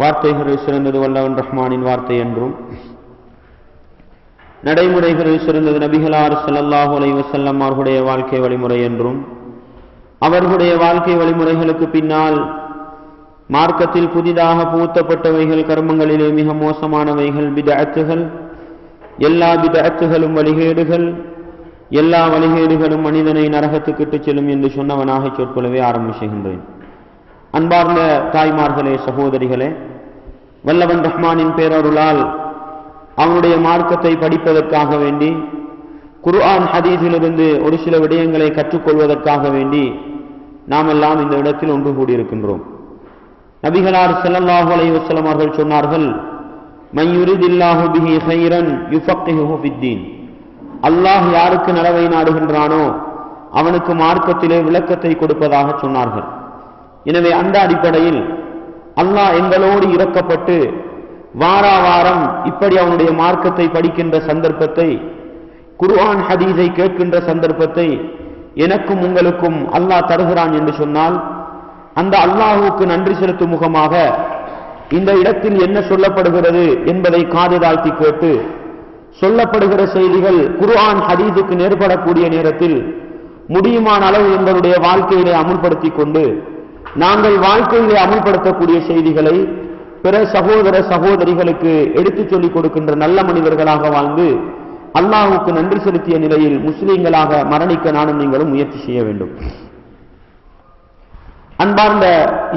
வார்த்தைகளில் சிறந்தது வல்லவன் ரஹ்மானின் வார்த்தை என்றும், நடைமுறைகளில் சிறந்தது நபிகளார் ஸல்லல்லாஹு அலைஹி வஸல்லம் அவர்களுடைய வாழ்க்கை வழிமுறை என்றும், அவர்களுடைய வாழ்க்கை வழிமுறைகளுக்கு பின்னால் மார்க்கத்தில் புதிதாக புகுத்தப்பட்டவைகள் கர்மங்களிலே மிக மோசமானவைகள் பித்அத்துகள், எல்லா பித்அத்துகளும் வழிகேடுகள், எல்லா வழிகேடுகளும் மனிதனை நரகத்துக்கு இட்டுச் செல்லும் என்று சொன்னவனாக சொற்கொள்ளவே ஆரம்பிச்சுகின்றேன். அன்பார்ந்த தாய்மார்களே, சகோதரிகளே, வல்லவன் ரஹ்மானின் பேரருளால் அவனுடைய மார்க்கத்தை படிப்பதற்காக வேண்டி, குர்ஆன் ஹதீஸிலிருந்து ஒரு சில விடயங்களை கற்றுக்கொள்வதற்காக வேண்டி நாம் எல்லாம் இந்த இடத்தில் ஒன்று கூடியிருக்கின்றோம். நபிகளார் ஸல்லல்லாஹு அலைஹி வஸல்லம் அவர்கள் சொன்னார்கள், மன் யுரிதில்லாஹு பிஹி கைரன் யுஃபக்கிஹுஹு ஃபித்தீன். அல்லாஹ் யாருக்கு நலவை நாடுகின்றானோ அவனுக்கு மார்க்கத்திலே விளக்கத்தை கொடுப்பதாக சொன்னார்கள். எனவே அந்த அடிப்படையில் அல்லாஹ் எங்களோடு இரக்கப்பட்டு வாராவாரம் இப்படி அவனுடைய மார்க்கத்தை படிக்கின்ற சந்தர்ப்பத்தை, குர்ஆன் ஹதீஸை கேட்கின்ற சந்தர்ப்பத்தை எனக்கும் உங்களுக்கும் அல்லாஹ் தருகிறான் என்று சொன்னால், அந்த அல்லாஹுக்கு நன்றி செலுத்தும் முகமாக இந்த இடத்தில் என்ன சொல்லப்படுகிறது என்பதை காது தாழ்த்தி கேட்டு, சொல்லப்படுகிற செய்திகள் குர்ஆன் ஹதீஸுக்கு நேர்படக்கூடிய நேரத்தில் முடியுமான அளவு எங்களுடைய வாழ்க்கையிலே அமுல்படுத்தி கொண்டு, நாங்கள் வாழ்க்கையிலே அமுல்படுத்தக்கூடிய செய்திகளை பிற சகோதர சகோதரிகளுக்கு எடுத்துச் சொல்லிக் கொடுக்கின்ற நல்ல மனிதர்களாக வாழ்ந்து அல்லாஹுக்கு நன்றி செலுத்திய நிலையில் முஸ்லீம்களாக மரணிக்க நானும் நீங்களும் முயற்சி செய்ய வேண்டும். அன்பார்ந்த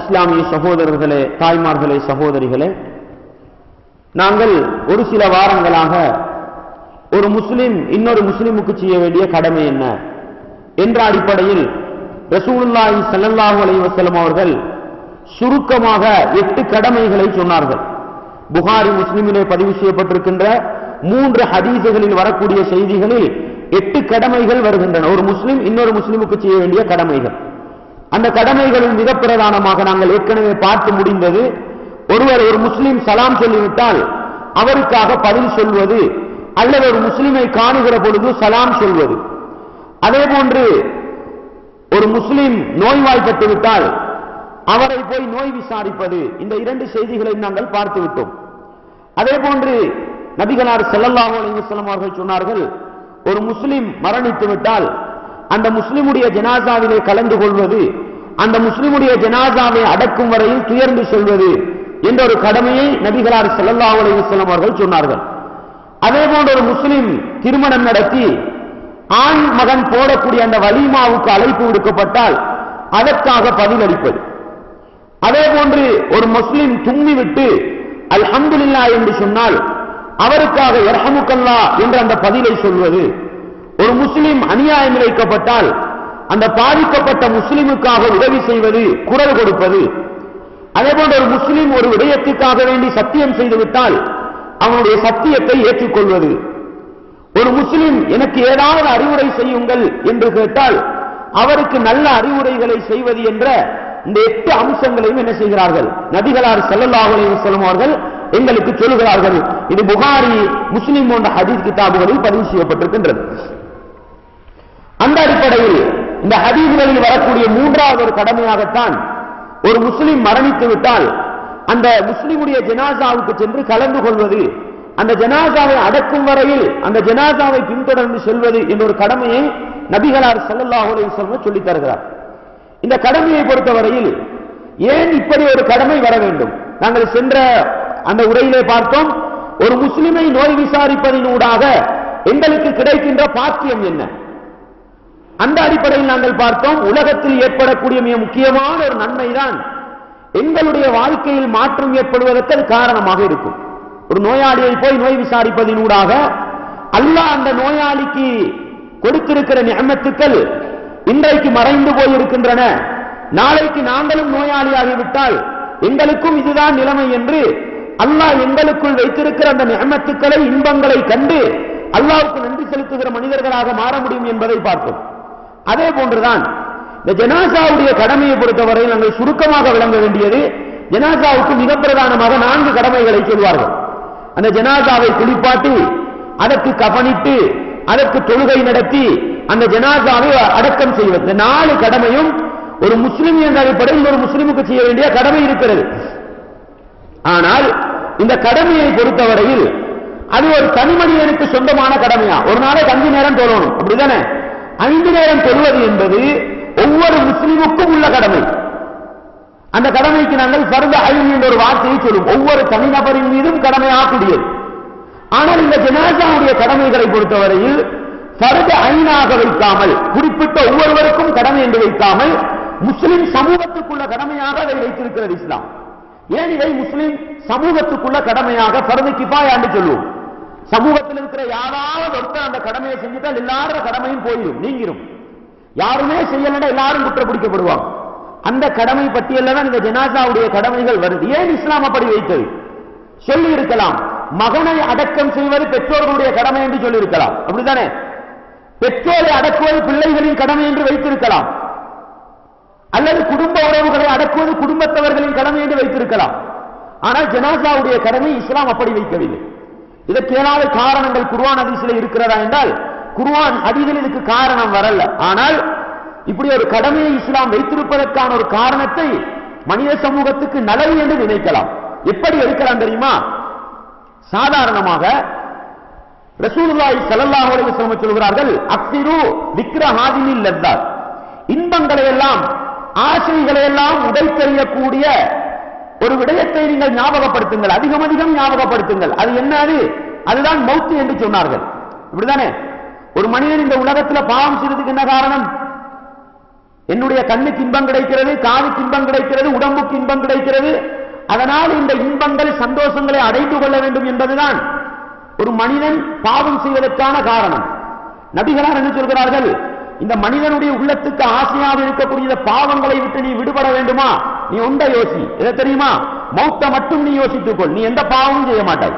இஸ்லாமிய சகோதரர்களே, தாய்மார்களே, சகோதரிகளே, நாங்கள் ஒரு சில வாரங்களாக ஒரு முஸ்லிம் இன்னொரு முஸ்லிமுக்கு செய்ய வேண்டிய கடமை என்ன என்ற அடிப்படையில் ரசூலுல்லாஹி ஸல்லல்லாஹு அலைஹி வஸல்லம் அவர்கள் சுருக்கமாக 8 கடமைகளை சொன்னார்கள். புகாரி முஸ்லிமிலே பதிவு செய்யப்பட்டிருக்கின்ற 3 ஹதீஸுகளில் வரக்கூடிய செய்திகளில் 8 கடமைகள் வருகின்றன. ஒரு முஸ்லிம் இன்னொரு முஸ்லிமுக்கு செய்ய வேண்டிய கடமைகள். அந்த கடமைகளில் மிக பிரதானமாக நாங்கள் ஏற்கனவே பார்த்து முடிந்தது, ஒரு முஸ்லிம் சலாம் சொல்லிவிட்டால் அவருக்காக பதில் சொல்வது, அல்லது ஒரு முஸ்லிமை காணுகிற பொழுது சலாம் சொல்வது. அதே போன்று ஒரு முஸ்லிம் நோய்வாய்ப்பட்டு விட்டால் அவரை போய் நோய் விசாரிப்பது. இந்த 2 செய்திகளை நாங்கள் பார்த்து விட்டோம். அதே போன்று நபிகளார் ஸல்லல்லாஹு அலைஹி வஸல்லம் அவர்கள் சொன்னார்கள், ஒரு முஸ்லிம் மரணித்து விட்டால் அந்த முஸ்லிமுடைய ஜனாசாவிலே கலந்து கொள்வது, அந்த முஸ்லிமுடைய ஜனாசாவை அடக்கும் வரையில் துயர்ந்து சொல்வது என்ற ஒரு கடமையை நபிகளார் ஸல்லல்லாஹு அலைஹி வஸல்லம் அவர்கள் சொன்னார்கள். அதே போன்று ஒரு முஸ்லிம் திருமணம் நடத்தி ஆண் மகன் போடக்கூடிய அந்த வலிமாவுக்கு அழைப்பு விடுக்கப்பட்டால் அதற்காக பதிலளிப்பது. அதே போன்று ஒரு முஸ்லிம் தும்மிவிட்டு அல்ஹம்துலில்லாஹ் என்று சொன்னால் அவருக்காக யர்ஹமுக்கல்லாஹ் என்ற அந்த பதிலை சொல்வது. ஒரு முஸ்லிம் அநியாயம் இழைக்கப்பட்டால் அந்த பாதிக்கப்பட்ட முஸ்லிமுக்காக உதவி செய்வது, குரல் கொடுப்பது. அதே போன்று ஒரு முஸ்லிம் ஒரு விடயத்துக்காக வேண்டி சத்தியம் செய்துவிட்டால் அவனுடைய சத்தியத்தை ஏற்றுக்கொள்வது. ஒரு முஸ்லிம் எனக்கு ஏதாவது அறிவுரை செய்யுங்கள் என்று கேட்டால் அவருக்கு நல்ல அறிவுரைகளை செய்வது என்ற இந்த 8 அம்சங்களையும் என்ன செய்கிறார்கள்? நபிகளார் ஸல்லல்லாஹு அலைஹி வஸல்லம் அவர்கள் எங்களுக்கு சொல்கிறார்கள். இது புகாரி, முஸ்லிம் போன்ற ஹதீஸ் கிதாபுகளில் பதிவு செய்யப்பட்டிருக்கின்றது. அந்த அடிப்படையில் இந்த ஹதீஸ்களில் வரக்கூடிய 3வது ஒரு கடமையாகத்தான் ஒரு முஸ்லிம் மரணித்து விட்டால் அந்த முஸ்லிமுடைய ஜனாசாவுக்கு சென்று கலந்து கொள்வது, அந்த ஜனாசாவை அடக்கும் வரையில் அந்த ஜனாசாவை பின்தொடர்ந்து செல்வது என்ற ஒரு கடமையை நபிகளார் ஸல்லல்லாஹு அலைஹி வஸல்லம் சொல்லித் தருகிறார். இந்த கடமையை பொறுத்தவரையில் ஏன் இப்படி ஒரு கடமை வர வேண்டும்? நாங்கள் சென்ற அந்த உரையிலே பார்த்தோம், ஒரு முஸ்லிமை நோய் விசாரிப்பதினூடாக எங்களுக்கு கிடைக்கின்ற பாக்கியம் என்ன? அந்த அடிப்படையில் நாங்கள் பார்த்தோம், உலகத்தில் ஏற்படக்கூடிய மிக முக்கியமான ஒரு நன்மைதான் எங்களுடைய வாழ்க்கையில் மாற்றம் ஏற்படுவதற்கு அது காரணமாக இருக்கும். ஒரு நோயாளியை போய் நோய் விசாரிப்பதினூடாக அல்லாஹ் அந்த நோயாளிக்கு கொடுத்திருக்கிற நிஅமத்துக்கள் இன்றைக்கு மறைந்து போயிருக்கின்றன. நாளைக்கு நாங்களும் நோயாளியாகிவிட்டால் எங்களுக்கும் இதுதான் நிலைமை என்று அல்லாஹ் எங்களுக்குள் வைத்திருக்கிற அந்த நிஅமத்துக்களை, இன்பங்களை கண்டு அல்லாஹ்வுக்கு நன்றி செலுத்துகிற மனிதர்களாக மாற முடியும் என்பதை பார்த்தோம். அதே போன்றுதான் இந்த ஜனாசாவுடைய கடமையை பொறுத்தவரை நாங்கள் சுருக்கமாக விளங்க வேண்டியது, ஜனாசாவுக்கு மிக பிரதானமாக 4 கடமைகளை சொல்வார்கள். அந்த ஜனாசாவை குளிப்பாட்டி அதற்கு கஃனிட்டு அதற்கு தொழுகை நடத்தி அந்த ஜனாசாவை அடக்கம் செய்வது. இந்த 4 கடமையும் ஒரு முஸ்லிம் என்ற அடிப்படையில் ஒரு முஸ்லிமுக்கு செய்ய வேண்டிய கடமை இருக்கிறது. ஆனால் இந்த கடமையை பொறுத்தவரையில் அது ஒரு தனி மனிதனுக்கு சொந்தமான கடமையா? ஒரு நாளைக்கு 5 நேரம் தொழணும், அப்படிதானே? 5 நேரம் தொழுவது என்பது ஒவ்வொரு முஸ்லிமுக்கும் உள்ள கடமை. அந்த கடமைக்கு நாங்கள் ஃபர்து ஐன் என்ற ஒரு வார்த்தையை சொல்லும். ஒவ்வொரு தனிநபரின் மீதும் கடமையாக்கூடியது. ஆனால் இந்த ஜனாஸாவுடைய கடமைகளை பொறுத்தவரையில் ஃபர்து ஐனாக வைக்காமல், குறிப்பிட்ட ஒவ்வொருவருக்கும் கடமை என்று வைக்காமல், முஸ்லிம் சமூகத்துக்குள்ள கடமையாக அதை வைத்திருக்கிறது இஸ்லாம். ஏன் இதை முஸ்லிம் சமூகத்துக்குள்ள கடமையாக ஃபர்து கிஃபாயா என்று சொல்லுவோம்? சமூகத்தில் இருக்கிற யாராவது ஒருத்தர் அந்த கடமையை செஞ்சுட்டால் எல்லாரும் கடமையும் போயிடும், நீங்கிரும். யாருமே செய்யலன்னா எல்லாரும் குற்றப்பிடிக்கப்படுவாங்க. அந்த கடமை பட்டியல்ல தான் இந்த ஜனாஸாவுடைய கடமைகள் வருது. ஏன் இஸ்லாம் அப்படி வைத்தது? சொல்லி இருக்கலாம், மகனை அடக்கம் செய்வது பெற்றோர்களுடைய கடமை என்று சொல்லி இருக்கலாம், அப்படித்தானே? பெற்றோரை அடக்குவது பிள்ளைகளின் கடமை என்று வைத்திருக்கலாம், அல்லது குடும்ப உறவுகளை அடக்குவது குடும்பத்தவர்களின் கடமை என்று வைத்திருக்கலாம். ஆனால் ஜனாஸாவுடைய கடமை இஸ்லாம் அப்படி வைக்கவில்லை. இதற்கு ஏதாவது காரணங்கள் குர்ஆன் ஹதீஸில் இருக்கிறதா என்றால், குர்ஆன் ஹதீஸில் இதுக்கு காரணம் வரல. ஆனால் இப்படி ஒரு கடமையை இஸ்லாம் வைத்திருப்பதற்கான ஒரு காரணத்தை மனித சமூகத்துக்கு நலவு என்று நினைக்கலாம். எப்படி எடுக்கலாம் தெரியுமா? சாதாரணமாக ரசூலுல்லாஹி ஸல்லல்லாஹு அலைஹி வஸல்லம் சொல்கிறார்கள், அக்ஸிரு திக்ர ஹாதிமில் லத்தாத், இன்பங்களை எல்லாம் ஆசைகளை எல்லாம் உடைத்தெறியக்கூடிய ஒரு விடயத்தை நீங்கள் ஞாபகப்படுத்துங்கள், அதிகம் அதிகம் ஞாபகப்படுத்துங்கள். அது என்னது? அதுதான் மௌத் என்று சொன்னார்கள், இப்படிதானே? ஒரு மனிதன் இந்த உலகத்தில் பாவம் செய்வதற்கு என்ன காரணம்? என்னுடைய கண்ணுக்கு இன்பம் கிடைக்கிறது, காதுக்கு இன்பம் கிடைக்கிறது, உடம்புக்கு இன்பம் கிடைக்கிறது, அதனால் இந்த இன்பங்கள் சந்தோஷங்களை அடைந்து கொள்ள வேண்டும் என்பதுதான் ஒரு மனிதன் பாவம் செய்வதற்கான காரணம். நபிகளார் என்ன சொல்கிறார்கள்? இந்த மனிதனுடைய உள்ளத்துக்கு ஆசையாக இருக்கக்கூடிய பாவங்களை விட்டு நீ விடுபட வேண்டுமா? நீ ஒன்றை யோசி, எதை தெரியுமா? மௌத்த மட்டும் நீ யோசித்துக்கொள், நீ எந்த பாவமும் செய்ய மாட்டாய்.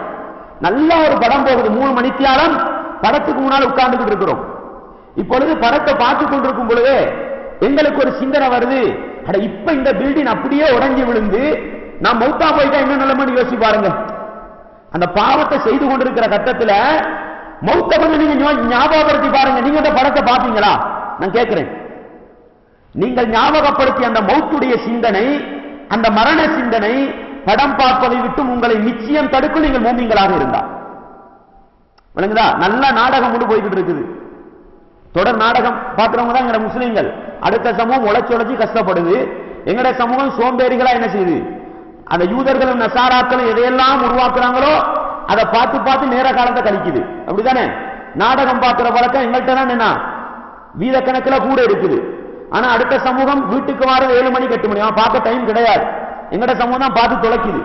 நல்ல ஒரு படம் போகுது, 3 மணித்தியாலம் படத்துக்கு முன்னால் உட்கார்ந்துகிட்டு இருக்கிறோம். இப்பொழுது படத்தை பார்த்து கொண்டிருக்கும் பொழுது எங்களுக்கு ஒரு சிந்தனை வருது, அட இப்ப இந்த பில்டிங் அப்படியே உடைஞ்சு விழுந்து நான் மௌத்தா போயிட்டா என்ன நிலைமைன்னு யோசி பாருங்க. அந்த பாவத்தை செய்து கொண்டிருக்கிற கட்டத்தில் மௌத்த கொஞ்சம் நீங்க ஞாபகப்படுத்தி பாருங்க. நீங்க அந்த படத்தை பாத்தீங்களா? நான் கேட்கிறேன். நீங்கள் ஞாபகப்படுத்தி அந்த மௌத்துடைய சிந்தனை, அந்த மரண சிந்தனை படம் பார்ப்பதை விட்டு உங்களை நிச்சயம் தடுக்கும், நீங்கள் மூமின்களாக இருந்தா. விளங்குதா? நல்ல நாடகம் கொண்டு போய்கிட்டு இருக்குது. தொடர் நாடகம் பார்க்கிறவங்க தான் எங்க முஸ்லீம்கள். அடுத்த சமூகம் உழைச்சி கஷ்டப்படுது. எங்கட சமூகம் சோம்பேறிகளா என்ன செய்யுது? அந்த யூதர்களும் நசாராக்களும் எதையெல்லாம் உருவாக்குறாங்களோ அதை பார்த்து பார்த்து நேர காலத்தை கழிக்குது, அப்படித்தானே? நாடகம் பார்க்கிற பழக்கம் எங்கள்கிட்ட தான் என்ன வீதக்கணக்கில் கூட இருக்குது. ஆனா அடுத்த சமூகம் வீட்டுக்கு வர 7 மணி 8 மணி பார்க்க டைம் கிடையாது. எங்கட சமூகம் தான் பார்த்து தொலைக்குது.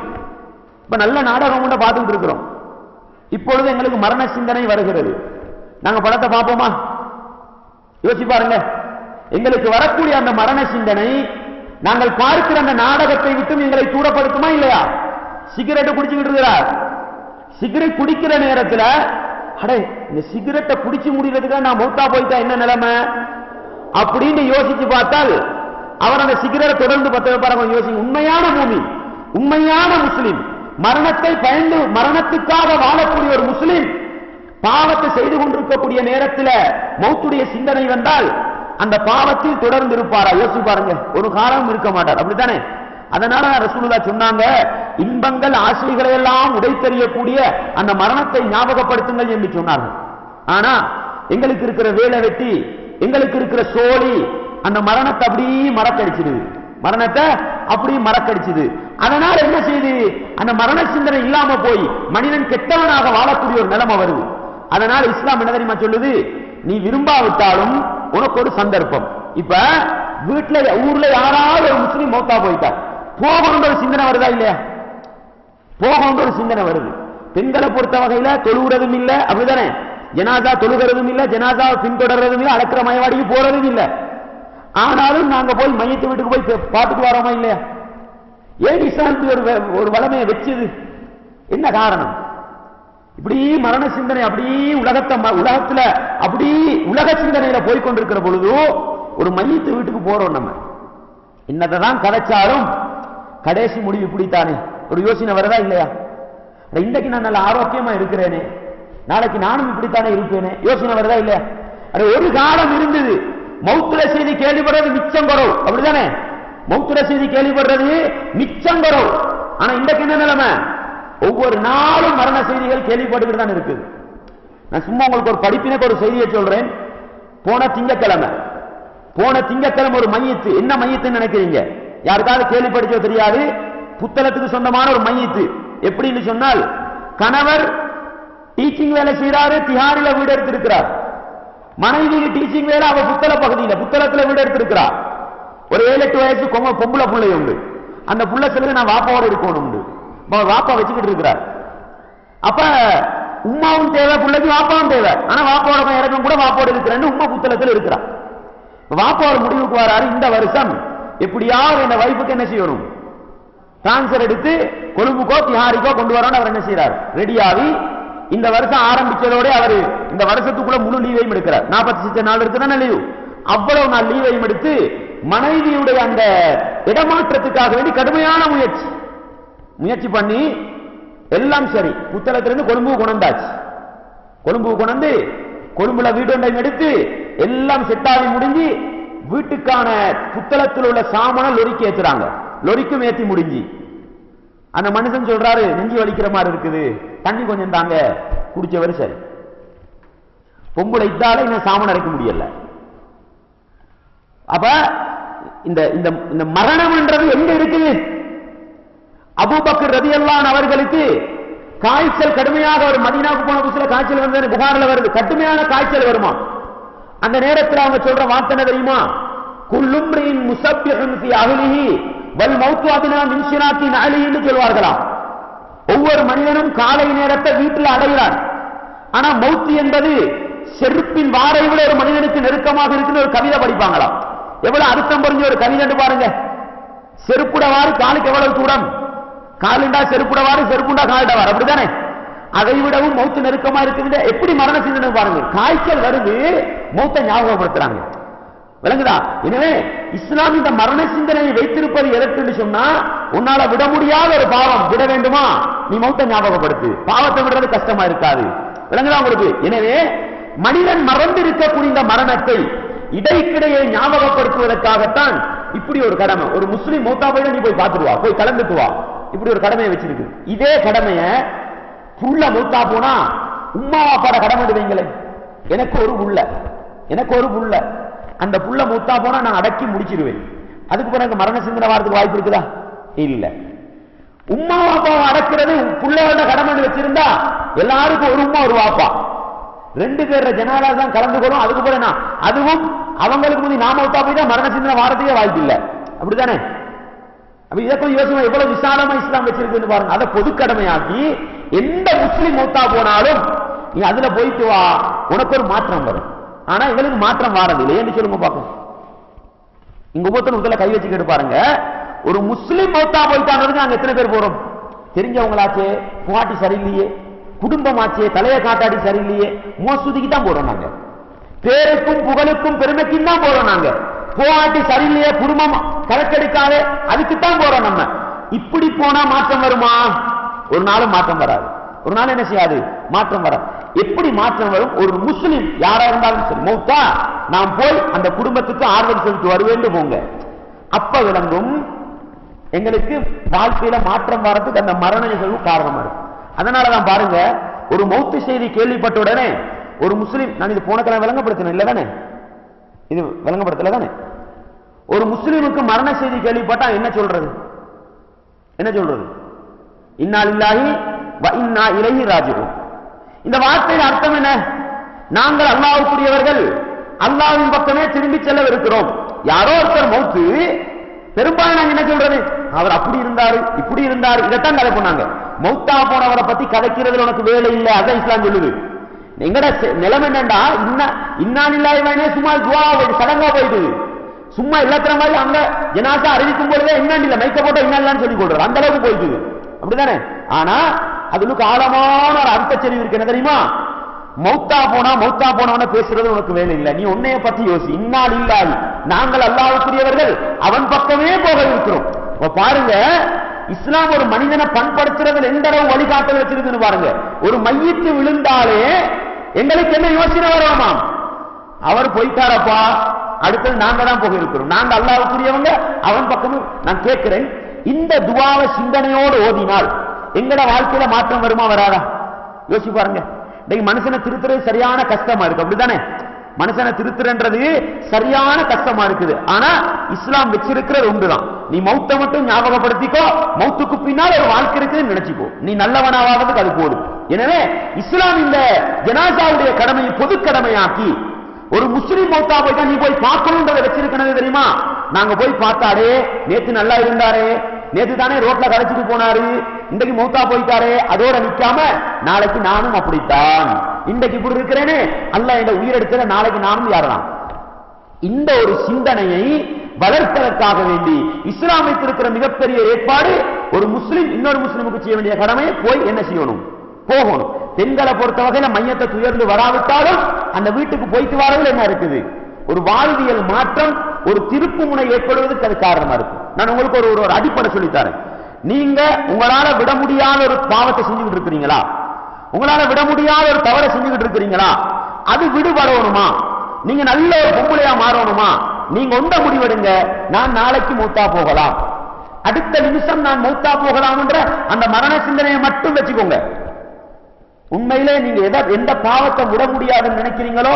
இப்ப நல்ல நாடகம் கூட பார்த்துட்டு இருக்கிறோம். இப்பொழுது எங்களுக்கு மரண சிந்தனை வருகிறது. நாங்க படத்தை பார்ப்போமா? யோசி பாருங்க. எங்களுக்கு வரக்கூடிய அந்த மரண சிந்தனை நாங்கள் பார்க்கிற அந்த நாடகத்தை விட்டு எங்களை தூரப்படுத்துமா இல்லையா? சிகரெட் குடிச்சுக்கிட்டு இருக்கிறார். சிகரெட் குடிக்கிற நேரத்தில் அடே இந்த சிகரெட்டை குடிச்சு முடிக்கிறதுக்காக நான் மௌத்தா போயிட்டா என்ன நிலைமை அப்படின்னு யோசிச்சு பார்த்தால் அவர் அந்த சிகரெட்டை தொடர்ந்து பத்த யோசி. உண்மையான மூமி, உண்மையான முஸ்லிம், மரணத்தை பயந்து மரணத்துக்காக வாழக்கூடிய ஒரு முஸ்லிம் பாவத்தை செய்து கொண்டிருக்கக்கூடிய நேரத்தில் மௌத்துடைய சிந்தனை வந்தால் அந்த பாவத்தில் தொடர்ந்து இருப்பாரா? யோசி பாருங்க. ஒரு காரணம் இருக்க மாட்டார், அப்படித்தானே? அதனால ரசூலுல்லாஹ் சொன்னாங்க, இன்பங்கள் ஆசைகளை எல்லாம் உடைத்தெறியக்கூடிய அந்த மரணத்தை ஞாபகப்படுத்துங்கள் என்று சொன்னார்கள். ஆனா எங்களுக்கு இருக்கிற வேலை வெட்டி, எங்களுக்கு இருக்கிற சோழி அந்த மரணத்தை அப்படியே மறக்கடிச்சிடுது, மரணத்தை அப்படியே மறக்கடிச்சுது. அதனால என்ன செய்யுது? அந்த மரண சிந்தனை இல்லாம போய் மனிதன் கெட்டவனாக வாழக்கூடிய ஒரு நிலைமை வருது. அதனால இஸ்லாம் என்ன தெரியுமா சொல்லுது? நீ விரும்பாவிட்டாலும் உனக்கு ஒரு சந்தர்ப்பம். இப்ப வீட்டுல ஊர்ல யாராவது ஒரு முஸ்லீம் மௌத்தா போயிட்டா போகணுன்ற ஒரு சிந்தனை வருதா இல்லையா? போகணுன்ற ஒரு சிந்தனை வருது. பெண்களை பொறுத்த வகையில தொழுகிறதும் இல்ல, அப்படிதானே? ஜனாதா தொழுகிறதும் இல்ல, ஜனாதா பின்தொடர்றதும் இல்ல, அடக்கிற மயவாடிக்கு போறதும் இல்ல. ஆனாலும் நாங்க போய் மையத்து வீட்டுக்கு போய் பார்த்துட்டு வரோமா இல்லையா? ஏன் இஸ்லாமுக்கு ஒரு வளமையை வச்சது? என்ன காரணம்? இப்படி மரண சிந்தனை அப்படியே உலகத்துல அப்படி உலக சிந்தனையில போய்கொண்டிருக்கிற பொழுது ஒரு மையத்து வீட்டுக்கு போறோம். நம்ம என்னதான் கதைச்சாலும் கடைசி முடிவு இப்படித்தானே ஒரு யோசனை வரதா இல்லையா? இன்றைக்கு நான் நல்ல ஆரோக்கியமா இருக்கிறேனே, நாளைக்கு நானும் இப்படித்தானே இருப்பேனே, யோசனை வருதா இல்லையா? ஒரு காலம் இருந்தது மௌத்துல செய்தி கேள்விப்படுறது மிச்சம் குறவு, அப்படித்தானே? மௌத்துல செய்தி கேள்விப்படுறது மிச்சம் குறவு. ஆனா இன்றைக்கு என்ன நிலைமை? ஒவ்வொரு நாளும் மரண செய்திகள் கேள்விப்பட்டுக்கிட்டு தான் இருக்குது. நான் சும்மா உங்களுக்கு ஒரு படிப்பினுக்கு ஒரு செய்தியை சொல்றேன். போன திங்கக்கிழமை ஒரு மையத்து. என்ன மையத்துன்னு நினைக்கிறீங்க? யாருக்காவது கேள்விப்படிச்சோ தெரியாது. புத்தளத்துக்கு சொந்தமான ஒரு மையத்து. எப்படின்னு சொன்னால், கணவர் டீச்சிங் வேலை செய்யறாரு, திஹாரில வீடு எடுத்திருக்கிறார். மனைவி டீச்சிங் வேலை அவ புத்தள பகுதியில் புத்தளத்துல வீடு எடுத்திருக்கிறார். ஒரு 7-8 வயசு பொம்பளை பிள்ளை உண்டு. அந்த புள்ள சொல்லுது நான் வாப்பாவோட இருக்கணும் உண்டு. வாப்பா வச்சுக்கிட்டு இருக்கிறார். அப்ப உமாவும் தேவை, பிள்ளைக்கு வாப்பாவும் தேவை. ஆனா வாப்பாவோட இறக்கம் கூட வாப்பாவோட இருக்கிறேன்னு உமா புத்தளத்தில் இருக்கிறார். வாப்பாவோட முடிவுக்கு வராரு, இந்த வருஷம் எப்படியாவது என் வைஃபுக்கு என்ன செய்யணும், டிரான்ஸ்பர் எடுத்து கொழும்புக்கோ திஹாரிக்கோ கொண்டு வரணும். அவர் என்ன செய்யறார், ரெடியாகி இந்த வருஷம் ஆரம்பிச்சதோட அவர் இந்த வருஷத்துக்குள்ள முழு லீவையும் எடுக்கிறார். 46 நாள் இருக்குதான லீவ். அவ்வளவு நாள் லீவையும் எடுத்து மனைவியுடைய அந்த இடமாற்றத்துக்காக வேண்டி கடுமையான முயற்சி பண்ணி எல்லாம் சரி புத்தளத்திலிருந்து கொழும்புக்கு கொண்டாச்சு. கொழும்புக்கு கொண்டு கொழும்புல வீடு ஒன்றையும் எடுத்து எல்லாம் செட்டாகி முடிஞ்சு வீட்டுக்கான புத்தளத்தில் உள்ள சாமான லொரிக்கு ஏற்றுறாங்க. லொரிக்கும் ஏற்றி முடிஞ்சு அந்த மனுஷன் சொல்றாரு, நெஞ்சு வலிக்கிற மாதிரி இருக்குது, தண்ணி கொஞ்சம் தாங்க. குடிச்சவர் சரி. பொம்பளை இதால இன்னும் சாமான் அரைக்க முடியல. அப்ப இந்த மரணம்ன்றது எங்க இருக்குது? அபூபக்கர் ரலியல்லாஹு அவர்களுக்கு காய்ச்சல் கடுமையாக ஒரு மதீனாவுக்கு போன புதுசுல காய்ச்சல் வந்தது, புகாரில் வருது, கடுமையான காய்ச்சல் வருமா. அந்த நேரத்தில் அவங்க சொல்ற வார்த்தை என்ன தெரியுமா? குல்லும்ரின் முஸப்பிஹுன் ஃபீ அஹ்லிஹி வல் மௌத்து அத்னா மின் ஷிராத்தி நஅலிஹி என்று சொல்வார்களாம். ஒவ்வொரு மனிதனும் காலை நேரத்தை வீட்டில் அடைகிறான். ஆனா மௌத்து என்பது செருப்பின் வாரை விட ஒரு மனிதனுக்கு நெருக்கமாக இருக்குன்னு ஒரு கவிதை படிப்பாங்களாம். எவ்வளவு அர்த்தம் புரிஞ்ச ஒரு கவிதை பாருங்க. செருப்புடவாறு காலுக்கு எவ்வளவு தூரம், காலுண்டா செருப்புடவாறு, செருப்புண்டா காலிடவாறு, அப்படித்தானே? அதை விடவும் மௌத்து நெருக்கமா இருக்குது. எப்படி மரண சிந்தனை பாருங்க. காய்ச்சல் வருது, மௌத்தை ஞாபகப்படுத்துறாங்க. விளங்குதா? எனவே இஸ்லாம் இந்த மரண சிந்தனையை வைத்திருப்பது எதற்கு சொன்னா, உன்னால விட முடியாத ஒரு பாவம் விட வேண்டுமா, நீ மௌத்தை ஞாபகப்படுத்து. பாவத்தை விடுறது கஷ்டமா இருக்காது. விளங்குதா உங்களுக்கு? எனவே மனிதன் மறந்து இருக்கக்கூடிய இந்த மரணத்தை இடைக்கிடையே ஞாபகப்படுத்துவதற்காகத்தான் இப்படி ஒரு கடமை. ஒரு முஸ்லிம் மௌத்தா போய் நீ போய் பார்த்துட்டு வா, போய் கலந்துட்டு வா, இப்படி ஒரு கடமையை வச்சிருக்கு. இதே கடமைய புள்ள மௌத்தா போனா உம்மா வாப்பாட கடமை வைங்களேன். எனக்கு ஒரு புள்ள அந்த புள்ள மௌத்தா போனா நான் அடக்கி முடிச்சிருவேன். அதுக்கு பிறகு மரண சிந்தனை வாரத்துக்கு வாய்ப்பு இருக்குதா? இல்ல. உம்மா வாப்பாவை அடக்கிறது புள்ளையோட கடமை வச்சிருந்தா எல்லாருக்கும் ஒரு உம்மா ஒரு வாப்பா 2 பேர் ஜனாலா தான் கலந்துக்கணும். அதுக்கு பிறகு அதுவும் அவங்களுக்கு முந்தி நாம மௌத்தா போய் தான் மரண சிந்தனை வாரத்துக்கே வாய்ப்பு இல்லை. அப்படித்தானே? அப்ப இதை கொஞ்சம் யோசனை எவ்வளவு விசாலமா இஸ்லாம் வச்சிருக்குன்னு பாருங்க. அதை பொது கடமையாக்கி எந்த முஸ்லிம் மௌத்தா போனாலும் நீ அதுல போயிட்டு வா, உனக்கு ஒரு மாற்றம் வரும். ஆனா இவங்களுக்கு மாற்றம் வாரது இல்லை. ஏன்னு சொல்லுங்க பார்ப்போம். இங்க ஒவ்வொருத்தரும் முதல்ல கை வச்சு கேட்டு பாருங்க. ஒரு முஸ்லிம் மௌத்தா போயிட்டாங்க, நாங்க எத்தனை பேர் போறோம்? தெரிஞ்சவங்களாச்சே, பாட்டி சரியில்லையே, குடும்பமாச்சே, தலையை காட்டாடி சரியில்லையே, மோசூதிக்கு தான் போறோம். நாங்க பேருக்கும் புகழுக்கும் பெருமைக்கும் தான் போறோம். நாங்க போராட்டி சரியில்லையே, குடும்பம் கணக்கெடுக்காத, அதுக்குத்தான் போறோம். நம்ம இப்படி போனா மாற்றம் வருமா? ஒரு நாளும் மாற்றம் வராது. ஒரு நாள் என்ன செய்யாது? மாற்றம் வராது. எப்படி மாற்றம் வரும்? ஒரு முஸ்லிம் யாரா இருந்தாலும் சரி மௌத்தா நாம் போய் அந்த குடும்பத்துக்கு ஆறுதல் செலுத்தி வருவேன் போங்க. அப்ப விளங்கும் எங்களுக்கு வாழ்க்கையில மாற்றம் வர்றதுக்கு அந்த மரண நிகழ்வு காரணமா இருக்கு. அதனாலதான் பாருங்க, ஒரு மௌத்து செய்தி கேள்விப்பட்ட உடனே ஒரு முஸ்லிம், நான் இது போன கிழமை விளங்கப்படுத்தினேன் இல்ல தானே? இது விளங்கப்படுத்தல தானே? ஒரு முஸ்லிமுக்கு மரண செய்தி கேள்விப்பட்டா என்ன சொல்றது? இன்னா லில்லாஹி வ இன்னா இலைஹி ராஜிஊன். இந்த வார்த்தையின் அர்த்தம் என்ன? நாங்கள் அல்லாஹ்வுக்குரியவர்கள், அல்லாஹ்வின் பக்கமே திரும்பி செல்லவிருக்கிறோம். யாரோ ஒருத்தர் மௌத்து, பெரும்பாலும் நாங்க என்ன சொல்றது? அவர் அப்படி இருந்தாரு, இப்படி இருந்தாரு, இதைத்தான் கதை பண்ணாங்க. மௌத்தா போனவரை பத்தி கதைக்கிறதுல உனக்கு வேலை இல்லை. அதான் இஸ்லாம் சொல்லுது. எங்கட நிலைமை என்னண்டா, இன்னா லில்லாஹி வ இன்னா சும்மா துஆ சடங்கா போயிட்டு சும்மா எல்லாத்திர மாதிரி அங்க ஜனாசா அறிவிக்கும் பொழுதே என்ன மைக்க போட்ட என்னன்னு சொல்லி கொடுறாரு. அந்த அளவுக்கு போயிட்டு, அப்படித்தானே? ஆனா அதுக்கு ஆழமான ஒரு அர்த்த செறிவு இருக்கு. என்ன தெரியுமா? மௌத்தா போனவன பேசுறது உனக்கு வேலை இல்லை. நீ உன்னைய பத்தி யோசி. இன்னா லில்லாஹி, நாங்கள் அல்லாஹ்வுக்குரியவர்கள், அவன் பக்கமே போக இருக்கிறோம். பாருங்க, இஸ்லாம் ஒரு மனிதனை பண்படுத்துறதுல எந்த அளவு வழிகாட்டல் வச்சிருக்குன்னு பாருங்க. ஒரு மையத்து விழுந்தாலே எங்களுக்கு என்ன யோசனை வருவாமாம்? அவர் போயிட்டாரப்பா, அடுத்தது நாங்க தான் போக இருக்கிறோம். நாங்க அல்லாஹ்வுக்குரியவங்க, அவன் பக்கமும். நான் கேட்கிறேன், இந்த துஆவை சிந்தனையோடு ஓதினால் எங்கட வாழ்க்கையில மாற்றம் வருமா வராதா? யோசிச்சு பாருங்க. இன்னைக்கு மனுஷனை திருத்துறது சரியான கஷ்டமா இருக்கு, அப்படித்தானே? மனுஷனை திருத்துறன்றது சரியான கஷ்டமா இருக்குது. ஆனா இஸ்லாம் வச்சிருக்கிறது ஒன்றுதான், நீ மௌத்த மட்டும் ஞாபகப்படுத்திக்கோ, மௌத்துக்கு பின்னால் ஒரு வாழ்க்கை இருக்குன்னு நினைச்சுக்கோ, நீ நல்லவனாவதுக்கு அது போதும். எனவே இஸ்லாம் இந்த ஜனாசாவுடைய கடமையை பொது கடமையாக்கி, ஒரு முஸ்லிம் மௌத்தா போயிட்டா நீ போய் பார்க்கணும்ன்றதை வச்சிருக்கணும் தெரியுமா? நாங்க போய் பார்த்தாரே, நேத்து நல்லா இருந்தாரே, நேத்து தானே ரோட்ல கலைச்சிட்டு போனாரு, இன்றைக்கு மௌத்தா போயிட்டாரே, அதோட நிக்காம நாளைக்கு நானும் அப்படித்தான், இன்றைக்கு இப்படி இருக்கிறேனே, அல்லாஹ் இந்த உயிரெடுக்கிற நாளைக்கு நானும் யாரலாம். இந்த ஒரு சிந்தனையை வளர்ப்பதற்காக வேண்டி இஸ்லாம் வைத்திருக்கிற மிகப்பெரிய ஏற்பாடு, ஒரு முஸ்லிம் இன்னொரு முஸ்லிமுக்கு செய்ய வேண்டிய கடமையை போய் என்ன செய்யணும், போகணும். பெண்களை பொறுத்த வகையில மையத்தை துயர்ந்து வராவிட்டாலும் அந்த வீட்டுக்கு போயிட்டு வரவில் என்ன இருக்குது, ஒரு வாழ்வியல் மாற்றம், ஒரு திருப்பு முனை ஏற்படுவதற்கு அது காரணமா இருக்கு. நான் உங்களுக்கு ஒரு அடிப்படை சொல்லித்தரேன். நீங்க உங்களால விட முடியாத ஒரு பாவத்தை செஞ்சுக்கிட்டு இருக்கிறீங்களா, உங்களால விட முடியாத ஒரு தவறை செஞ்சுக்கிட்டு இருக்கிறீங்களா, அது விடுபடணுமா, நீங்க நல்ல ஒரு பொம்பளையா மாறணுமா, நீங்க ஒன்ற முடிவெடுங்க, நான் நாளைக்கு மௌத்தா போகலாம், அடுத்த நிமிஷம் நான் மௌத்தா போகலாம் என்ற அந்த மரண சிந்தனையை மட்டும் வச்சுக்கோங்க. உண்மையிலே நீங்க எந்த பாவத்தை விட முடியாதுன்னு நினைக்கிறீங்களோ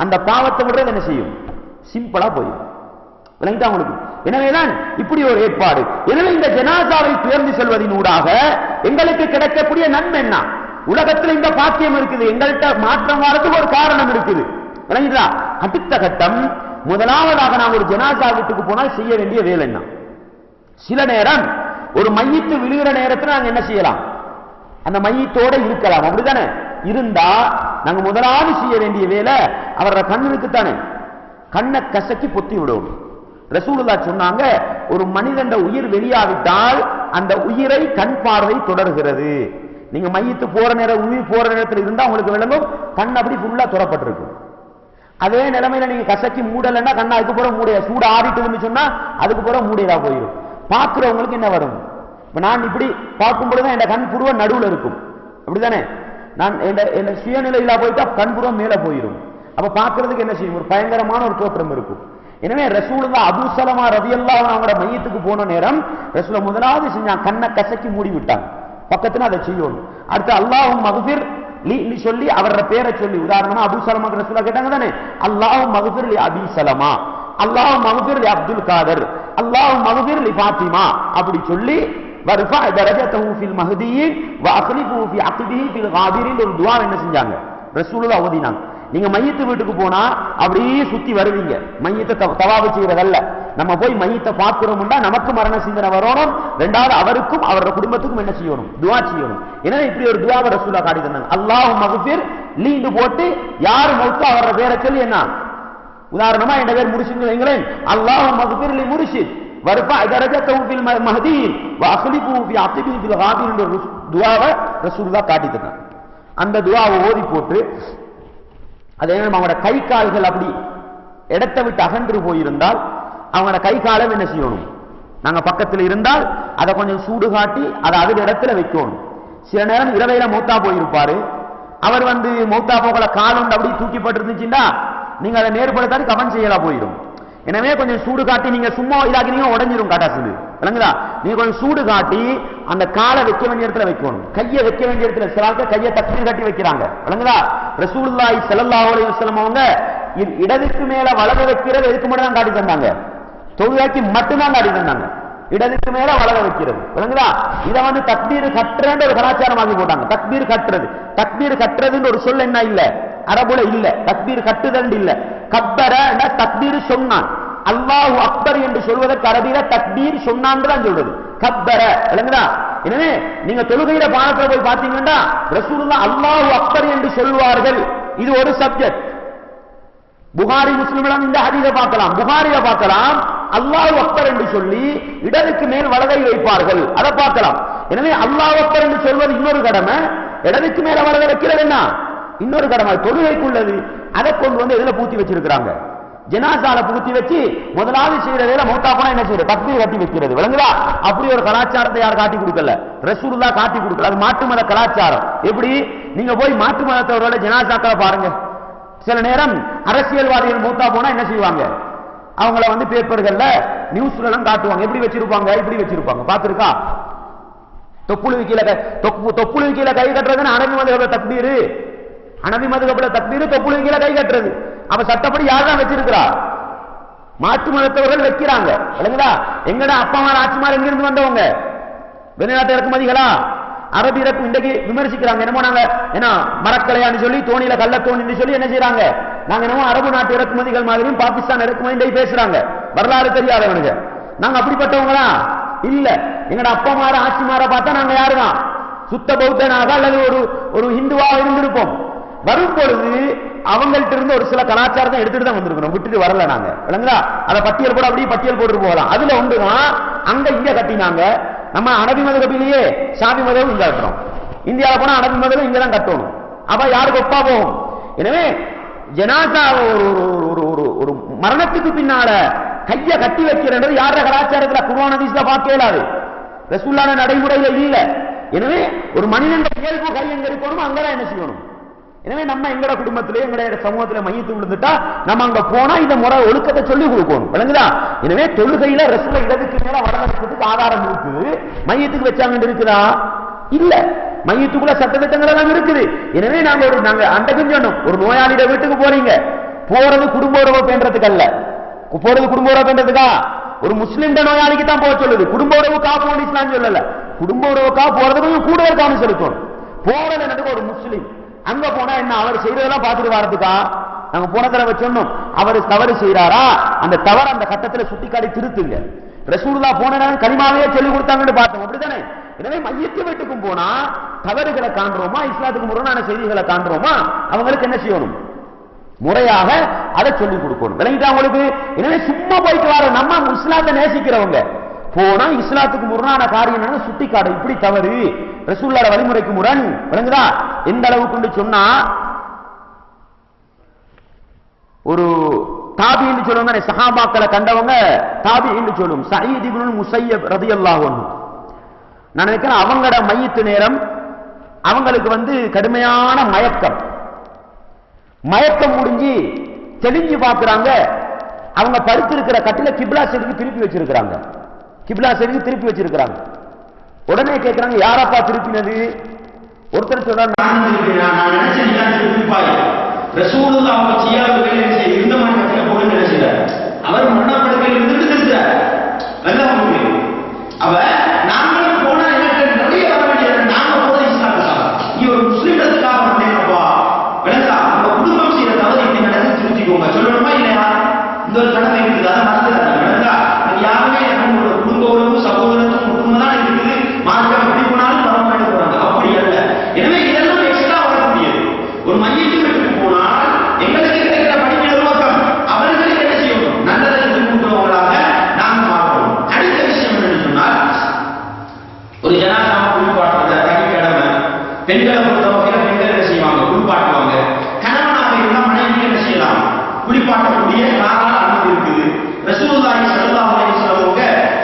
அந்த பாவத்தை விடுறது என்ன செய்யும், சிம்பிளா போயிடும். உங்களுக்கு எனவேதான் இப்படி ஒரு ஏற்பாடு. எனவே இந்த ஜனாசாவை துயர்ந்து செல்வதின் ஊடாக எங்களுக்கு கிடைக்கக்கூடிய நன்மை என்ன? உலகத்தில் இந்த பாக்கியம் இருக்குது, எங்கள்கிட்ட மாற்றம் வரதுக்கு ஒரு காரணம் இருக்குது. அடுத்த கட்டம், முதலாவதாக நாம் ஒரு ஜனாசா வீட்டுக்கு போனால் செய்ய வேண்டிய வேலை என்ன? சில நேரம் ஒரு மையத்து விழுகிற நேரத்தில் நாங்க என்ன செய்யலாம், அந்த மையத்தோட இருக்கலாம், அப்படித்தானே? இருந்தா நாங்க முதலாவது செய்ய வேண்டிய வேலை அவரோட கண்ணுக்குத்தானே, கண்ணை கசக்கி பொத்தி விடுவோம். ரசூலுல்லாஹ் சொன்னாங்க, ஒரு மனிதன் உயிர் வெளியாவிட்டால் அந்த உயிரை கண் பார்வை தொடர்கிறது. நீங்க மையத்து போற நேரம், உயிர் போற நேரத்தில் இருந்தா உங்களுக்கு விளங்கும், கண் அப்படி ஃபுல்லா துறப்பட்டிருக்கும். அதே நிலைமையில நீங்க கசக்கி மூடலன்னா கண்ணா அதுக்கு போற மூடைய சூடு ஆறிட்டு சொன்னா அதுக்கு போற மூடையதா போயிடும். பாக்குறவங்களுக்கு என்ன வரும், நான் இப்படி பார்க்கும் பொழுதுதான் என் கண் புருவ நடுவில் இருக்கும், அப்படித்தானே? நான் என்ன சுயநிலையில போயிட்டா கண் புருவம் மேல போயிடும். அப்ப பாக்குறதுக்கு என்ன செய்யும், ஒரு பயங்கரமான ஒரு தோற்றம் இருக்கும். எனவே ரசூலுல்லாஹ் அபூ ஸலமா ரலியல்லாஹு அன்ஹு அவங்களோட மையத்துக்கு போன நேரம் ரசூலுல்லாஹ் முதலாவது செஞ்சாங்க, கண்ணை கசக்கி மூடி விட்டாங்க. பக்கத்துல அதை செய்யணும். அடுத்து அல்லாஹும் மக்ஃபிர் லி சொல்லி அவரோட பேரை சொல்லி, உதாரணமா அபூ ஸலமா ரசூலுல்லாஹ் கேட்டாங்க தானே, அல்லாஹும் மக்ஃபிர் லி அபீ ஸலமா, அல்லாஹும் மக்ஃபிர் லி அப்துல் காதர், அல்லாஹும் மக்ஃபிர் லி ஃபாத்திமா, அப்படி சொல்லி வர்ஃபா தரஜதஹு ஃபில் மஹ்தியின் வ அக்லிஃபு ஃபி அக்பிஹி ஃபில் காபிரின் ஒரு துஆ என்ன செஞ்சாங்க, ரசூலுல்லாஹ் ஓதினாங்க. நீங்க மையத்து வீட்டுக்கு போனா அப்படியே சுத்தி வருவீங்க, மையத்தை தவாபு செய்யறதல்ல. நம்ம போய் மையத்தை பார்க்கிறோம்னா நமக்கு மரண சிந்தனை வரணும், ரெண்டாவது அவருக்கும் அவரோட குடும்பத்துக்கும் என்ன செய்யணும், துஆ செய்யணும். எனவே இப்படி ஒரு துஆவை ரசூலுல்லாஹ் காட்டி தந்தாங்க. அல்லாஹும் மக்ஃபிர் லீந்து போட்டு யார் மௌத்தோ அவரோட பேரை சொல்லி என்ன, உதாரணமா என் பேர் முர்ஷித் வைங்களேன், அல்லாஹும் மக்ஃபிர் லி முர்ஷித் வர்ஃபா தரஜதஹு ஃபில் மஹ்தியின் வ அக்லிஃபு ஃபி அக்பிஹி ஃபில் காபிரின் என்ற துஆவை ரசூலுல்லாஹ் காட்டி தந்தாங்க. அந்த துஆவை ஓதி போட்டு அதே நேரம் அவங்களோட கை கால்கள் அப்படி இடத்தை விட்டு அகன்று போயிருந்தால் அவங்களோட கை காலம் என்ன செய்யணும், நாங்க பக்கத்தில் இருந்தால் அதை கொஞ்சம் சூடு காட்டி அதை அதில் இடத்துல வைக்கணும். சில நேரம் இரவையில மௌத்தா போயிருப்பாரு, அவர் மௌத்தா போகல காலம் அப்படி தூக்கிப்பட்டு இருந்துச்சுன்னா நீங்க அதை நேர்படுத்தாது கவன் செய்யலாம் போயிடும். எனவே கொஞ்சம் சூடு காட்டி, நீங்க சும்மா இதாக்கினீங்க உடஞ்சிரும் காட்டாசுது, விளங்குதா? நீங்க கொஞ்சம் சூடு காட்டி அந்த காலை வைக்க வேண்டிய இடத்துல வைக்கணும், கையை வைக்க வேண்டிய இடத்துல. சில ஆட்கள் கையை தக்பீர் கட்டி வைக்கிறாங்க, விளங்குதா? ரசூலுல்லாஹி ஸல்லல்லாஹு அலைஹி வஸல்லம் அவங்க இடதுக்கு மேல வலது வைக்கிறது எதுக்கு மட்டும் தான் காட்டி தந்தாங்க, தொழுகைக்கு மட்டும்தான் காட்டி தந்தாங்க. இடதுக்கு மேல வலது வைக்கிறது, விளங்குதா? இதை தக்பீர் கட்டுறன்ற ஒரு கலாச்சாரமாகி போட்டாங்க. தக்பீர் கட்டுறது, தக்பீர் கட்டுறதுன்னு ஒரு சொல்ல என்ன இல்ல, அரபுல இல்ல. தக்பீர் கட்டுதல் இல்ல, கப்பர தக்பீர் சொன்னான். அல்லாஹு அக்பர் என்று சொல்வதற்கு அரபியில தக்பீர் சொன்னான் தான் சொல்றது, கப்பர, விளங்குதா? எனவே நீங்க தொழுகையில பாடத்துல போய் பாத்தீங்கன்னா ரசூலுல்லாஹ் அல்லாஹு அக்பர் என்று சொல்வார்கள். இது ஒரு சப்ஜெக்ட். புகாரி முஸ்லிம்ல இந்த ஹதீஸை பார்க்கலாம், புகாரில பார்க்கலாம், அல்லாஹு அக்பர் என்று சொல்லி இடதுக்கு மேல் வலதை வைப்பார்கள், அதை பார்க்கலாம். எனவே அல்லாஹு அக்பர் என்று சொல்வது இன்னொரு கடமை, இடதுக்கு மேல வலதை வைக்கிறது என்ன இன்னொரு கடமை, தொழுகைக்குள்ளது. அதை கொண்டு எதுல பூத்தி வச்சிருக்கிறாங்க, ஜனாசால பூத்தி வச்சு முதலாவது செய்யற வேலை மௌத்தா போனா என்ன செய்யறது, தக்பீர் கட்டி வைக்கிறது, விளங்குதா? அப்படி ஒரு கலாச்சாரத்தை யார் காட்டி கொடுக்கல, ரசூலுல்லாஹ் காட்டி கொடுக்கல. அது மாற்று மத கலாச்சாரம். எப்படி நீங்க போய் மாற்று மதத்தவரோட ஜனாசாக்களை பாருங்க, சில நேரம் அரசியல்வாதிகள் மௌத்தா போனா என்ன செய்வாங்க, அவங்கள வந்து பேப்பர்கள்ல நியூஸ்ல எல்லாம் காட்டுவாங்க. எப்படி வச்சிருப்பாங்க, இப்படி வச்சிருப்பாங்க. பாத்துருக்கா? தொப்புளுக்கு கீழே கை கட்டுறதுன்னு அனபி மதுகபுல தக்பீரு, அனபி மதுகபுல தக்பீரு, தொப்புளுக்கு கீழே கை கட்டுறது. அப்ப சட்டப்படி யார் தான் வச்சிருக்கிறா? மாற்று மதத்தவர்கள் வைக்கிறாங்க. இல்லைங்களா? எங்கடா அப்பாமார் ஆட்சிமார் எங்கிருந்து வந்தவங்க? வெளிநாட்டு இறக்குமதிகளா? அரபி இறக்கு இன்றைக்கு விமர்சிக்கிறாங்க. என்னமோ நாங்க ஏன்னா மரக்கலையான்னு சொல்லி தோணியில கள்ள தோணி சொல்லி என்ன செய்யறாங்க? நாங்க என்னமோ அரபு நாட்டு இறக்குமதிகள் மாதிரியும் பாகிஸ்தான் இறக்குமதி பேசுறாங்க. வரலாறு தெரியாதவனுங்க. நாங்க அப்படிப்பட்டவங்களா இல்ல. எங்கட அப்பா மாற ஆட்சி மாற பார்த்தா நாங்க யாருதான் சுத்த பௌத்தனாக அல்லது ஒரு ஹிந்துவா இருந்திருப்போம். வரும் பொழுது அவங்கள்ட்ட இருந்து ஒரு சில கலாச்சாரத்தை எடுத்துட்டு தான் வந்திருக்கணும், விட்டுட்டு வரல நாங்க. இல்லைங்களா? அதை பட்டியல் போட அப்படியே பட்டியல் போட்டு போகலாம். அதுல ஒன்றுதான் அங்க இங்க கட்டினாங்க. நம்ம அனபி மதுகபிலேயே ஷாபி மதம் இங்க கட்டுறோம். இந்தியாவில் போனா அனபி மதம் இங்க தான் கட்டணும். அப்ப யாருக்கு ஒப்பா போகும்? எனவே ஜனாசா ஒரு மரணத்துக்கு பின்னால கைய கட்டி வைக்கிறது யார கலாச்சாரத்துல குர்ஆன் ஹதீஸ்ல பார்க்க இயலாது, ரசூலுல்லாஹ் நடைமுறையில இல்ல. எனவே ஒரு மனிதன் இயல்பு கை எங்க இருக்கணும் அங்கதான் என்ன செய்யணும். எனவே நம்ம எங்கட குடும்பத்திலே எங்கட சமூகத்திலே மையத்து விழுந்துட்டா நம்ம அங்க போனா இந்த முறை ஒழுக்கத்தை சொல்லி கொடுக்கணும். விளங்குதா? எனவே தொழுகையில ரசூல இடதுக்கு மேல வடதுக்கு ஆதாரம் இருக்குது. மையத்துக்கு வச்சாங்க இருக்குதா? இல்ல. மையத்துக்குள்ள சட்டத்திட்டங்கள் எல்லாம் இருக்குது. எனவே நாங்க அண்டக்கும் சொன்னோம், ஒரு நோயாளிட வீட்டுக்கு போறீங்க, போறது குடும்ப உறவு பேன்றதுக்கு அல்ல. போறது குடும்ப உறவு பேன்றதுக்கா? ஒரு முஸ்லிம் நோயாளிக்கு தான் போக சொல்லுது. குடும்ப உறவுக்கா போன இஸ்லாம் சொல்லல. குடும்ப உறவுக்கா போறது கொஞ்சம் கூடுதல் கவனம் செலுத்தணும். போறது என்னது ஒரு முஸ்லிம் அங்க போனா என்ன அவர் செய்யறதெல்லாம் பார்த்துட்டு வரதுக்கா? நாங்க போன தடவை சொன்னோம், அவர் தவறு செய்யறாரா அந்த தவறு அந்த கட்டத்துல சுட்டிக்காட்டி திருத்துங்க. ரசூலுல்லாஹ் போன கலிமாவே சொல்லி கொடுத்தாங்கன்னு பார்த்தோம். அப்படித்தானே? எனவே மையத்து வீட்டுக்கும் போனா தவறுகளை காண்றோமா, இஸ்லாத்துக்கு முரணான செய்திகளை காண்றோமா, அவங்களுக்கு என்ன செய்யணும்? முறையாக அதை சொல்லிக் கொடுக்கணும். விளங்கிட்டா உங்களுக்கு? எனவே சும்மா போயிட்டு வர நம்ம இஸ்லாத்தை நேசிக்கிறவங்க போனா இஸ்லாத்துக்கு முரணான காரியம் சுட்டிக்காடு, இப்படி தவறு, ரசூலுல்லாஹ் வழிமுறைக்கு முரண். விளங்குதா? எந்த அளவுக்கு சொன்னா ஒரு தாபி என்று சொல்லுவாங்க, சஹாபாக்களை கண்டவங்க தாபி என்று சொல்லும். சயீத் இப்னுல் முஸய்யப் ரலியல்லாஹு அன்ஹு, நான் நினைக்கிறேன் அவங்களோட மையத்து நேரம் அவங்களுக்கு கடுமையான மயக்கம் முடிஞ்சு தெளிஞ்சு பார்க்கிறாங்க. அவங்க படுத்திருக்கிற கட்டில கிப்லா சைடுக்கு திருப்பி வச்சிருக்கிறாங்க. கிப்லா சைடுக்கு திருப்பி வச்சிருக்கிறாங்க. உடனே கேட்கிறாங்க, யாரப்பா திருப்பினது? ஒருத்தர் சொல்றாரு, நான் நினைச்சேன் ரசூலுல்லாஹ் அவங்க செய்யாத வேலையை இருந்த மாதிரி கட்டில போடுன்னு நினைச்சார். அவர் மரணப்படுக்கையில் இருந்துட்டு நினைச்சார். நல்லா உங்களுக்கு அவ நாங்களும் போனா எனக்கு நிறைய வர வேண்டியது. நாங்க போன இஸ்லாத்துக்காக, நீ ஒரு முஸ்லிம்களுக்காக வந்தேனப்பா. விளங்கா? உங்க குடும்பம் செய்யற தவறு இப்படி நடந்து திருத்திக்கோங்க சொல்லணுமா இல்லையா? இந்த ஒரு கடமை இருக்குது, அதை மறந்துடாதீங்க. விளங்கா? அது யாருமே நம்மளோட குடும்ப உறவு சகோதரத்துவம் குடும்பம் தான் இருக்குது. மார்க்கம் எப்படி போனாலும் பரவாயில்ல போறாங்க, அப்படி அல்ல. எனவே இதெல்லாம் எக்ஸ்ட்ரா வரக்கூடியது. ஒரு மையத்து வீட்டுக்கு போனால் எங்களுக்கு கிடைக்கிற படிப்பின நோக்கம் அவர்களுக்கு என்ன செய்யணும்? நல்லதை கூட்டுறவங்களாக நாம் மாற்றணும். அடுத்த விஷயம் என்னன்னு சொன்னால், ஒரு ஜனாசாவை குளிப்பாட்டுறத தனி கடமை. பெண்களை பொறுத்தவரையில பெண்கள் என்ன செய்வாங்க? குளிப்பாட்டுவாங்க. கணவனாக இருந்தால் மனைவி என்ன செய்யலாம்? குளிப்பாட்டக்கூடிய தாராள அனுமதி இருக்குது. ரசூலுல்லாஹி ஸல்லல்லாஹு அலைஹி வஸல்லம்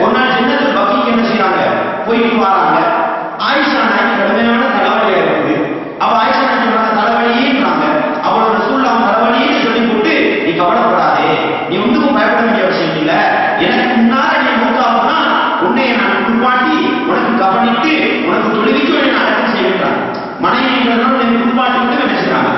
ஒரு நாள் ஜன்னத்துல் பக்கீக்கு என்ன செய்றாங்க? போயிட்டு வராங்க. ஆயிஷா நாயகி கடுமையான தலைவலியா இருக்குது. அவ ஆயிஷா நாயகி தலைவலின்றாங்க. அவளோட ரசூலுல்லாஹ் தலைவலின்னு சொல்லி போட்டு, நீ கவலைப்படாதே, நீ ஒன்றுக்கும் பயப்பட வேண்டிய அவசியம் இல்லை, எனக்கு முன்னால நீ மூத்தாகுனா உன்னை நான் குளிப்பாட்டி உனக்கு கவனித்து உனக்கு தொழுவிக்கு நான் அடக்கம் செய்வேன். மனைவி குளிப்பாட்டி நினைச்சாங்க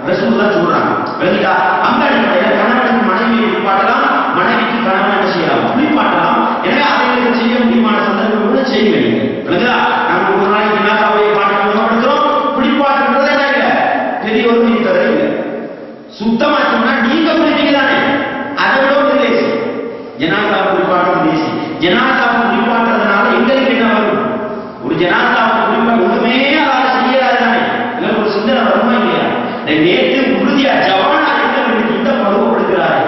ரசூலுல்லாஹ் சொல்றாங்க. விளங்கிட்டா? அந்த அடிப்படையில் கணவனுக்கு மனைவியை குளிப்பாட்டலாம், மனைவிக்கு கணவன் என்ன செய்யலாம்? குளிப்பாட்டலாம். எனவே அதை செய்ய முடியுமான சந்தர்ப்பங்கள் செய்ய வேண்டும். விளங்குதா? நம்ம ஒரு நாளைக்கு நாசாவையை பாட்டுறோம். குளிப்பாட்டுறதே இல்லை, பெரிய ஒரு நீத்தரே இல்லை. சுத்தமா சொன்னா நீங்க குளிப்பீங்க தானே, அதை விட ஒரு லேசி. ஜனாசாவை குளிப்பாட்டுறது லேசி. ஜனாசாவை குளிப்பாட்டுறதுனால எங்களுக்கு என்ன வரும்? ஒரு ஜனாசாவை குளிப்பாட்டு ஒண்ணுமே அதை செய்யறாது தானே, எங்களுக்கு ஒரு சிந்தனை வருமா இல்லையா? நேற்று உறுதியா ஜவானா எங்களுக்கு இந்த பருவப்படுத்துகிறாரு,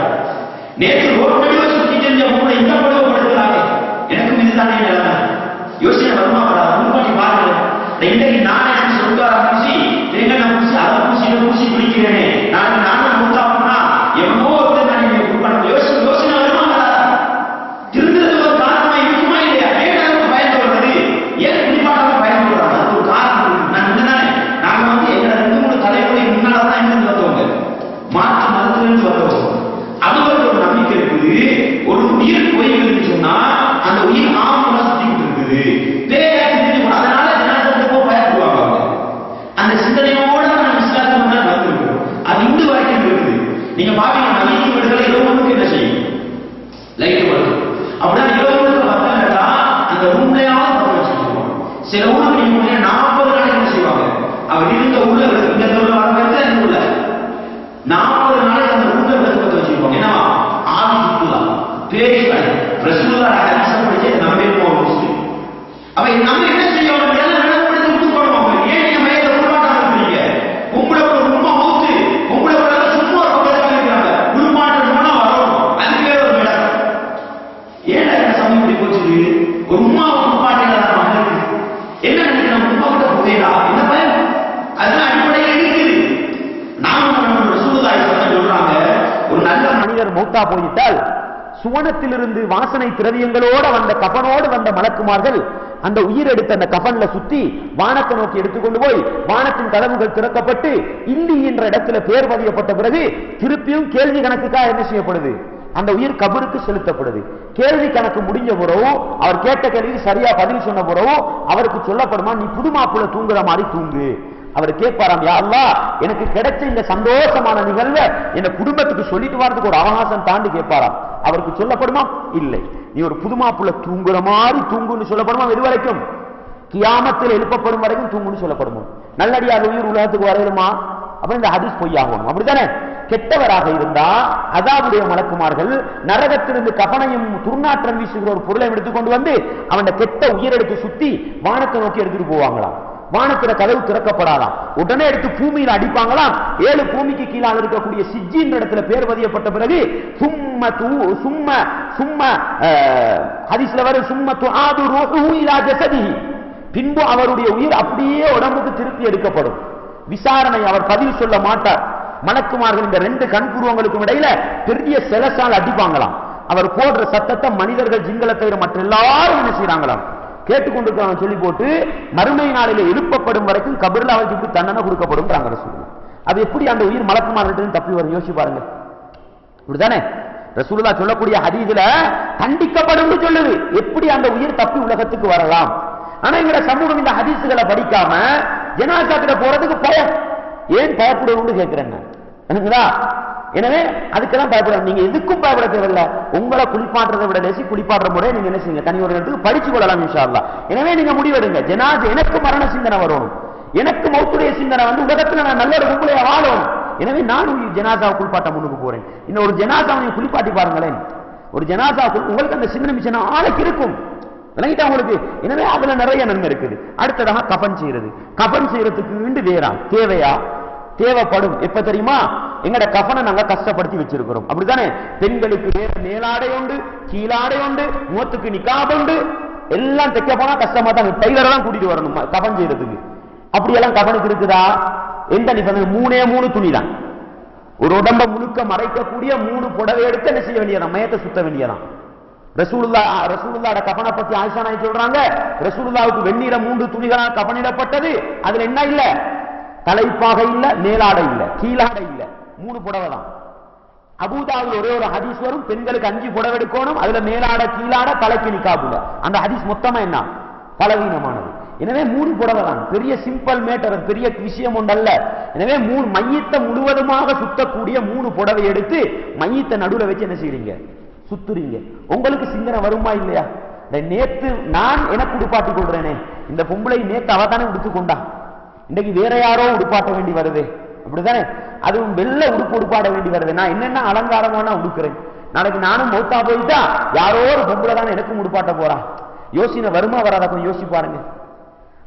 நேற்று ரோட்டடிவை சுற்றி செஞ்ச மூளை இந்த பருவப்படுத்துகிறாரு, எனக்கும் இதுதானே நிலைமை. யோசனை வருமா வராது? முன்பாட்டி பாருங்க. இன்றைக்கு நானே சொல்லுவார பூசி தேங்காய் பூசி அதை பூசி குளிக்கிறேனே, நாளைக்கு நானும் மூத்தாப்புனா எவ்வளோ நான் குளிப்பாட்டு யோசனை வருமா வராதா? திருந்துறது ஒரு காரணமா இருக்குமா இல்லையா? ஏன் பயந்து வருது? ஏன் குளிப்பாட்டாம பயந்து வர்றாங்க? அது ஒரு காரணம். நான் முன்னாலே நாங்க எங்களை 2-3 தலைமுறை முன்னால்தான் இருந்து வந்தவங்க, மாற்று மதத்திலிருந்து வந்தவங்க. அது ஒரு நம்பிக்கை இருக்குது. மனிதர் மௌத்தா போயிட்டால் சுவனத்திலிருந்து வாசனை திரவியங்களோட வந்த கபனோடு வந்த மலக்குமார்கள் அந்த உயிர் எடுத்த அந்த கபன்ல சுத்தி வானத்தை நோக்கி எடுத்துக்கொண்டு போய் வானத்தின் கதவுகள் திறக்கப்பட்டு இல்லி என்ற இடத்துல பேர் பதியப்பட்ட பிறகு திருப்பியும் கேள்வி கணக்குக்காக என்ன செய்யப்படுது? அந்த உயிர் கபருக்கு செலுத்தப்படுது. கேள்வி கணக்கு முடிஞ்ச பிறகு அவர் கேட்ட கேள்விக்கு சரியா பதில் சொன்ன பிறகு அவருக்கு சொல்லப்படுமா, நீ புது மாப்பிள்ள தூங்குற மாதிரி தூங்கு. அவர் கேட்பாராம், யா அல்லாஹ் எனக்கு கிடைச்ச இந்த சந்தோஷமான நிகழ்வை என் குடும்பத்துக்கு சொல்லிட்டு வரதுக்கு ஒரு அவகாசம் தாண்டி கேட்பாராம். அவருக்கு சொல்லப்படுமா? இல்லை, நீ ஒரு புதுமாப்புள்ள தூங்குற மாதிரி தூங்குன்னு சொல்லப்படுமா? இது வரைக்கும் கியாமத்தில் எழுப்பப்படும் வரைக்கும் தூங்குன்னு சொல்லப்படுமா? நல்லடியாக உயிர் உலகத்துக்கு வரையிலுமா? அப்ப இந்த ஹதீஸ் பொய்யாகும். அப்படித்தானே? கெட்டவராக இருந்தா அதாவுடைய மலக்குமார்கள் நரகத்திலிருந்து கபனையும் துர்நாற்றம் வீசுகிற ஒரு பொருளை எடுத்துக்கொண்டு வந்து அவன் கெட்ட உயிரெடுத்து சுத்தி வானத்தை நோக்கி எடுத்துட்டு போவாங்களாம். வானத்துல கதவு திறக்கப்படாதான். உடனே எடுத்து பூமியில அடிப்பாங்களாம். 7 பூமிக்கு கீழாக இருக்கக்கூடிய சிஜ்ஜின் இடத்துல பேர் பதியப்பட்ட பிறகு பின்பு அவருடைய உயிர் அப்படியே உடம்புக்கு திருப்பி எடுக்கப்படும். விசாரணை அவர் பதில் சொல்ல மாட்டார். மலக்குமார்கள் இந்த 2 கண்புருவங்களுக்கும் இடையில பெரிய செலசால் அடிப்பாங்களாம். அவர் போடுற சத்தத்தை மனிதர்கள் ஜிங்களை தவிர மற்ற எல்லாரும் என்ன செய்யறாங்களாம், கேட்டுக்கொண்டிருக்காங்க. சொல்லி போட்டு மறுமை நாளிலே எழுப்பப்படும் வரைக்கும் கபர்ல அவருக்கு தண்டனை கொடுக்கப்படும். அது எப்படி அந்த உயிர் மலக்குமார்கள் தப்பி வரும் யோசிச்சு பாருங்க. இப்படிதானே ரசூலுல்லாஹ் சொல்லக்கூடிய ஹதீஸ்ல தண்டிக்கப்படும் சொல்லுது. எப்படி அந்த உயிர் தப்பி உலகத்துக்கு வரலாம்? ஆனா எங்க சமூகம் இந்த ஹதீஸ்களை படிக்காம ஜனாஸா கிட்ட போறதுக்கு பயம். ஏன் பயப்படுவது கேட்கிறேன். எனவே அதுக்கெல்லாம் பயப்பட நீங்க எதுக்கும் பயப்பட தேவையில்லை. உங்களை குளிப்பாட்டுறதை விட லேசி குளிப்பாடுற முறையை நீங்க என்ன செய்யுங்க, தனி ஒரு இடத்துக்கு படிச்சு கொள்ளலாம் இன்ஷா அல்லாஹ். எனவே நீங்க முடிவெடுங்க, ஜனாஸா எனக்கு மரண சிந்தனை வரணும், எனக்கு மௌத்துடைய சிந்தனை வந்து உலகத்துல நான் நல்ல ஒரு கும்பலையா வாழணும். எனவே நான் ஜனாஸாவை குளிப்பாட்ட முன்னுக்கு போறேன். இன்னும் ஒரு ஜனாஸாவை நீங்க குளிப்பாட்டி பாருங்களேன். ஒரு ஜனாஸா உங்களுக்கு அந்த சிந்தனை மிச்சம் ஆளுக்கு இருக்கும், விளங்கிட்டா உங்களுக்கு. எனவே அதுல நிறைய நன்மை இருக்குது. அடுத்ததாக கபன் செய்யறது. கபன் செய்யறதுக்கு வேண்டு வேறா தேவையா? தேவைப்படும். எப்ப தெரியுமா? எங்கட கஃனை நாங்க கஷ்டப்படுத்தி வச்சிருக்கிறோம். அப்படித்தானே? பெண்களுக்கு வேற மேலாடை உண்டு, கீழாடை உண்டு, முகத்துக்கு நிக்காப் உண்டு, எல்லாம் தைக்க போனா கஷ்டமா தான். டெய்லரெல்லாம் கூட்டிட்டு வரணும் கஃன் செய்யறதுக்கு. அப்படியெல்லாம் கஃனுக்கு இருக்குதா? எந்த நிபந்தனை? 3 துணி தான். ஒரு உடம்ப முழுக்க மறைக்கக்கூடிய 3 புடவை எடுத்து என்ன செய்ய வேண்டியதான்? மயத்தை சுத்த வேண்டியதான். ரசூலுல்லாஹ் கஃனை பத்தி ஆயிஷா நாயகி சொல்றாங்க, ரசூலுல்லாஹ்வுக்கு வெண்ணிற 3 துணிகளால் கஃனிடப்பட்டது. அதுல என்ன இல்ல? தலைப்பாக இல்ல, மேலாடை இல்ல, கீழாடை இல்ல, 3 புடவை தான். அபூதாவுல ஒரே ஒரு ஹதீஸ் வரும், பெண்களுக்கு 5 புடவை எடுக்கணும், அதுல மேலாட கீழாட தலைக்கு நிக்காபுல. அந்த ஹதீஸ் மொத்தமா என்ன? பலவீனமானது. எனவே 3 புடவை தான். பெரிய சிம்பிள் மேட்டர், பெரிய விஷயம் ஒன்றல்ல. எனவே மையத்தை முழுவதுமாக சுத்தக்கூடிய 3 புடவை எடுத்து மையத்தை நடுவுல வச்சு என்ன செய்றீங்க? சுத்துறீங்க. உங்களுக்கு சிந்தனை வருமா இல்லையா? நேத்து நான் எனக்கு உடுப்பாட்டி கொள்றேனே, இந்த பொம்பளை நேத்து அவ தானே உடுத்துக்கொண்டா, இன்னைக்கு வேற யாரோ உடுப்பாட்ட வேண்டி வருது. அப்படித்தானே? அதுவும் வெள்ள உடுப்பு உடுப்பாட வேண்டி வருது. நான் என்னென்ன அலங்காரமான உடுக்கிறேன். நாளைக்கு நானும் மௌத்தா போயிட்டா யாரோ ஒரு பொம்பளை தானே எனக்கும் உடுப்பாட்ட போறா. யோசனை வருமா வராத? கொஞ்சம் யோசிச்சு பாருங்க.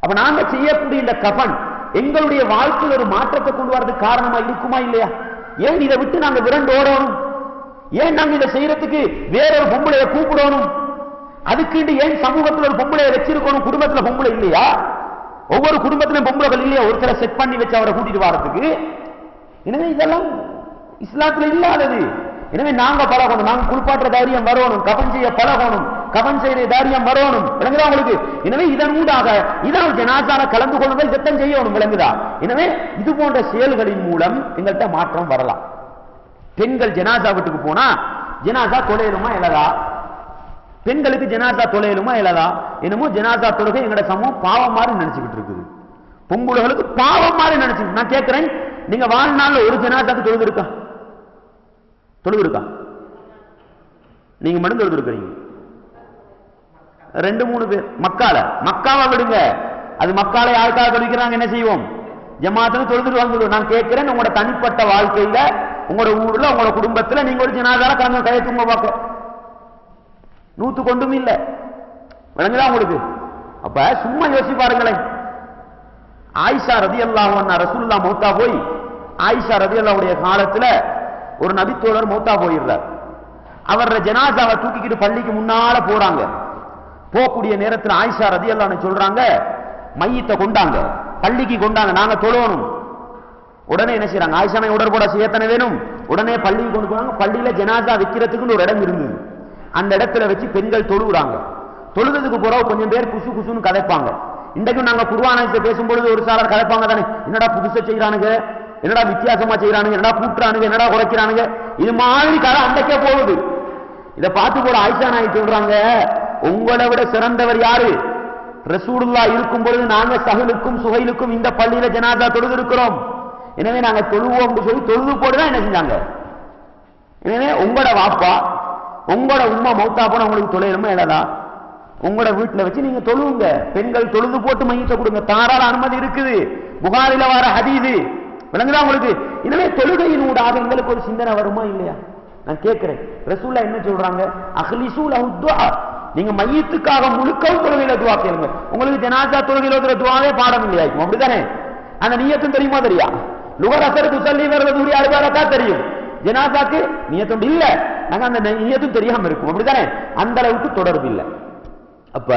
அப்ப நாங்க செய்யக்கூடிய இந்த கஃன் எங்களுடைய வாழ்க்கையில் ஒரு மாற்றத்தை கொண்டு வரதுக்கு காரணமா இருக்குமா இல்லையா? ஏன் இதை விட்டு நாங்க விரண்டு ஓடணும்? ஏன் நாங்க இதை செய்யறதுக்கு வேறொரு பொம்பளைய கூப்பிடணும்? அதுக்கு ஏன் சமூகத்தில் ஒரு பொம்பளைய வச்சிருக்கணும்? குடும்பத்துல பொம்பளை இல்லையா? ஒவ்வொரு குடும்பத்திலும் பொம்பளைகள் இல்லையா ஒருத்தரை செட் பண்ணி வச்சு அவரை கூட்டிட்டு வரதுக்கு? எனவே இதெல்லாம் இஸ்லாத்துல இல்லாதது. எனவே நாங்க பழகணும், நாங்க குளிப்பாற்ற தைரியம் வரணும், கஃன் செய்ய பழகணும், கஃன் செய்யற தைரியம் வரணும். விளங்குதா உங்களுக்கு? எனவே இதன் ஊடாக இதான் ஜனாஸால கலந்து கொள்ளுங்கள், சத்தம் செய்யணும். விளங்குதா? எனவே இது போன்ற செயல்களின் மூலம் எங்கள்கிட்ட மாற்றம் வரலாம். பெண்கள் ஜனாஸா வீட்டுக்கு போனா ஜனாஸா தொலைலுமா இலதா? பெண்களுக்கு ஜனாஸா தொலைலுமா இலதா? என்னமோ ஜனாஸா தொழுகை எங்கட சமூகம் பாவம் மாதிரி நினைச்சுக்கிட்டு இருக்குது. பொம்புகளுக்கு பாவம் மாதிரி நினைச்சு. நான் கேட்கிறேன், நீங்க வாழ்நாள்ல ஒரு ஜனாஸாக்கு தொழுது இருக்கா? தொழுது இருக்கா? நீங்க மட்டும் தொழுது இருக்கிறீங்க. 2-3 பேர் மக்காவை விடுங்க. அது மக்கால யாருக்காக தொழுகிறாங்க? என்ன செய்வோம்? ஜமாத்துல தொழுதுட்டு வந்துடுவோம். நான் கேட்கிறேன், உங்களோட தனிப்பட்ட வாழ்க்கையில, உங்களோட ஊர்ல, உங்களோட குடும்பத்துல நீங்க ஒரு ஜனாஸால கலந்து கையை தூங்க பார்க்க 100 கொண்டும் இல்ல. விளங்குதா உங்களுக்கு? அப்ப சும்மா யோசிச்சு பாருங்களேன். ஆயிஷா ரலியல்லாஹு அன்ஹா ரசூலுல்லாஹ் மௌத்தா போய், ஆயிஷா ரலியல்லாஹுடைய காலத்துல ஒரு நபித்தோழர் மௌத்தா போயிடுறார். அவர ஜனாஸாவை தூக்கிக்கிட்டு பள்ளிக்கு முன்னால போறாங்க. போகக்கூடிய நேரத்தில் ஆயிஷா ரலியல்லாஹு அன்ஹா சொல்றாங்க, மையத்தை கொண்டாங்க, பள்ளிக்கு கொண்டாங்க, நாங்க தொழணும். உடனே என்ன செய்யறாங்க? ஆயிஷா உடற்பட செய்யத்தானே வேணும். உடனே பள்ளிக்கு கொண்டு போனாங்க. பள்ளியில ஜனாசா வைக்கிறதுக்குன்னு ஒரு இடம் இருந்தது. அந்த இடத்துல வச்சு பெண்கள் தொழுகிறாங்க. தொழுதுக்கு பிறகு கொஞ்சம் பேர் குசு குசுன்னு கதைப்பாங்க. இன்றைக்கும் நாங்க குர்ஆனை பேசும்பொழுது ஒரு சாலர் கதைப்பாங்க தானே, என்னடா புதுசா செய்யறானுங்க, என்னடா வித்தியாசமா செய்யறானுங்க, என்னடா கூட்டுறானுங்க, என்னடா குறைக்கிறானுங்க, இது மாதிரி கதை அன்றைக்கே போகுது. இதை பார்த்து போல ஆயிஷா நாயகி சொல்றாங்க, உங்களை விட சிறந்தவர் யாரு? ரசூலுல்லாஹ் இருக்கும் பொழுது நாங்க சஹலுக்கும் சுஹைலுக்கும் இந்த பள்ளியில ஜனாதா தொழுது இருக்கிறோம். எனவே நாங்க தொழுவோம் சொல்லி தொழுது போட்டுதான் என்ன செஞ்சாங்க. எனவே உங்களோட வாப்பா உங்களோட உம்மா மௌத்தா போன உங்களுக்கு தொழிலுமா இல்லதா? உங்களோட வீட்டுல வச்சு நீங்க தொழுவுங்க. பெண்கள் தொழுது போட்டு மையத்தை கொடுங்க, தாராள அனுமதி இருக்குது. புகாரில வர ஹதீஸ் விளங்குதா உங்களுக்கு? எனவே தொழுகையின் ஊடாக எங்களுக்கு ஒரு சிந்தனை வருமா இல்லையா? நான் கேட்கிறேன், ரசூலுல்லாஹ் என்ன சொல்றாங்க? அஹ்லிசு லஹு துஆ, நீங்க மையத்துக்காக முழுக்கவும் தொழுகையில துஆ கேளுங்க. உங்களுக்கு ஜனாஸா தொழுகையில ஓதுற துஆவே பாடம் இல்லையா? அப்படிதானே? அந்த நியத்தும் தெரியுமா? தெரியா? லுகர் அஸர் துஸல்லி வரது துரி அல்பாரக்கா தெரியும், ஜனாஸாக்கு நியத்தும் இல்ல, நாங்க அந்த நியத்தும் தெரியாம இருக்கும். அப்படிதானே? அந்த அளவுக்கு தொடர்பு இல்லை. அப்ப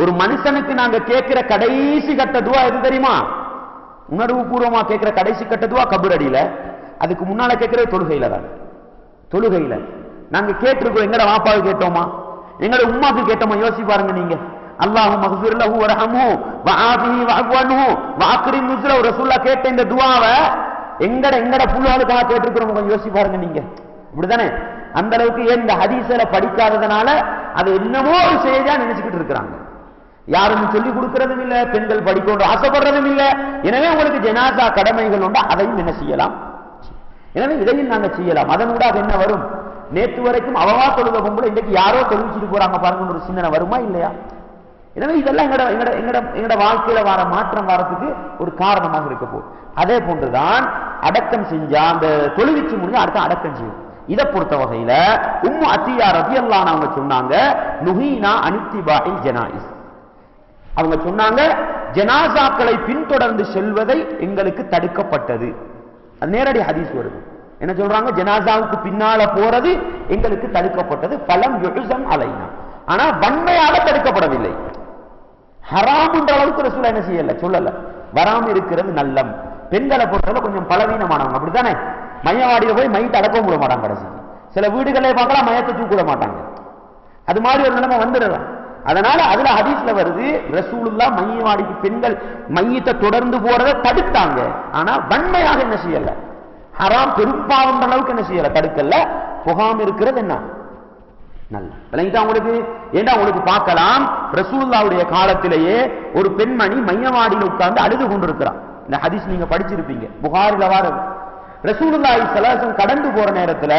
ஒரு மனுஷனுக்கு நாங்க கேட்கிற கடைசி கட்ட துஆ எது தெரியுமா? உணர்வு பூர்வமா கேட்கிற கடைசி கட்ட துஆ கபர் அடியில. அதுக்கு முன்னால கேட்கிற தொழுகையில தான். தொழுகையில நாங்க கேட்டிருக்கோம். எங்கட வாப்பாவுக்கு கேட்டோமா? எங்கட உம்மாக்கு கேட்டோமா? யோசி பாருங்க நீங்க. அல்லாஹும்ம மக்ஃபிர் லஹு வர்ஹம்ஹு வஆஃபிஹி வஅஃபு அன்ஹு வஅக்ரிம் நுஸுலஹு ரசூலுல்லாஹ் கேட்ட இந்த துஆவை எங்கட புள்ளைகளுக்காக கேட்டிருக்கிறோம். கொஞ்சம் யோசி பாருங்க நீங்க. இப்படிதானே? அந்த அளவுக்கு ஏன் இந்த ஹதீஸ்ல படிக்காததுனால அது என்னமோ ஒரு செய்தியா நினைச்சுக்கிட்டு இருக்கிறாங்க. யாரும் சொல்லிக் கொடுக்கறதும் இல்ல, பெண்கள் படிக்கணும் ஆசைப்படுறதும் இல்ல. எனவே உங்களுக்கு ஜனாசா கடமைகள் உண்டா, அதையும் என்ன செய்யலாம். எனவே இதையும் நாங்க செய்யலாம். அதனூடாக என்ன வரும்? நேற்று வரைக்கும் அவவா தொழுத பொம்பளை இன்னைக்கு யாரோ தொழுவிச்சுட்டு போறாங்க பாருங்க, ஒரு சிந்தனை வருமா இல்லையா? எனவே இதெல்லாம் எங்கட வாழ்க்கையில வர மாற்றம் வரதுக்கு ஒரு காரணமாக இருக்க போகுது. அதே போன்றுதான் அடக்கம் செஞ்சா அந்த தொழுவிச்சு முடிஞ்சா அடுத்த அடக்கம் செய்யும். இதை பொறுத்த வகையில உம்மு அத்தியா ரலியல்லாஹு அன்ஹா அவங்க சொன்னாங்க, நுஹீனா அனித்திபாஇல் ஜனாயிஸ். அவங்க சொன்னாங்க, ஜனாசாக்களை பின்தொடர்ந்து செல்வதை எங்களுக்கு தடுக்கப்பட்டது. அது நேரடி ஹதீஸ் வருது. என்ன சொல்றாங்க? ஜனாசாவுக்கு பின்னால போறது எங்களுக்கு தடுக்கப்பட்டது. பலம் யுஹ்சன் அலைனா, ஆனா வன்மையாக தடுக்கப்படவில்லை. ஹராம் என்ற அளவுக்கு ரசூலுல்லாஹ் என்ன செய்யல, சொல்லல. வராம இருக்கிறது நல்லம். பெண்களை பொறுத்தவரை கொஞ்சம் பலவீனமானவங்க. அப்படித்தானே? மையவாடியில போய் மையத்தை அடக்கவும் விட மாட்டாங்க. கடைசி சில வீடுகளை பார்க்கலாம், மையத்தை தூக்க விட மாட்டாங்க. அது மாதிரி ஒரு நிலைமை வந்துடலாம். அதனால அதுல ஹதீஸ்ல வருது, ரசூலுல்லாஹ் மையவாடிக்கு பெண்கள் மையத்தை தொடர்ந்து போறதை தடுத்தாங்க. ஆனா வன்மையாக என்ன செய்யல, ஹராம் பெரும்பாவம் அளவுக்கு என்ன செய்யல, தடுக்கல. புகாம இருக்கிறது என்ன நல்ல விளங்கிட்டா உங்களுக்கு? ஏண்டா உங்களுக்கு பார்க்கலாம், ரசூலுல்லாஹ்வுடைய காலத்திலேயே ஒரு பெண்மணி மையவாடியில் உட்கார்ந்து அழுது கொண்டிருக்கிறான். இந்த ஹதீஸ் நீங்க படிச்சிருப்பீங்க, புகாரில வாரது. ரசூலுல்லாஹி ஸல்லல்லாஹு அலைஹி வஸல்லம் கடந்து போற நேரத்துல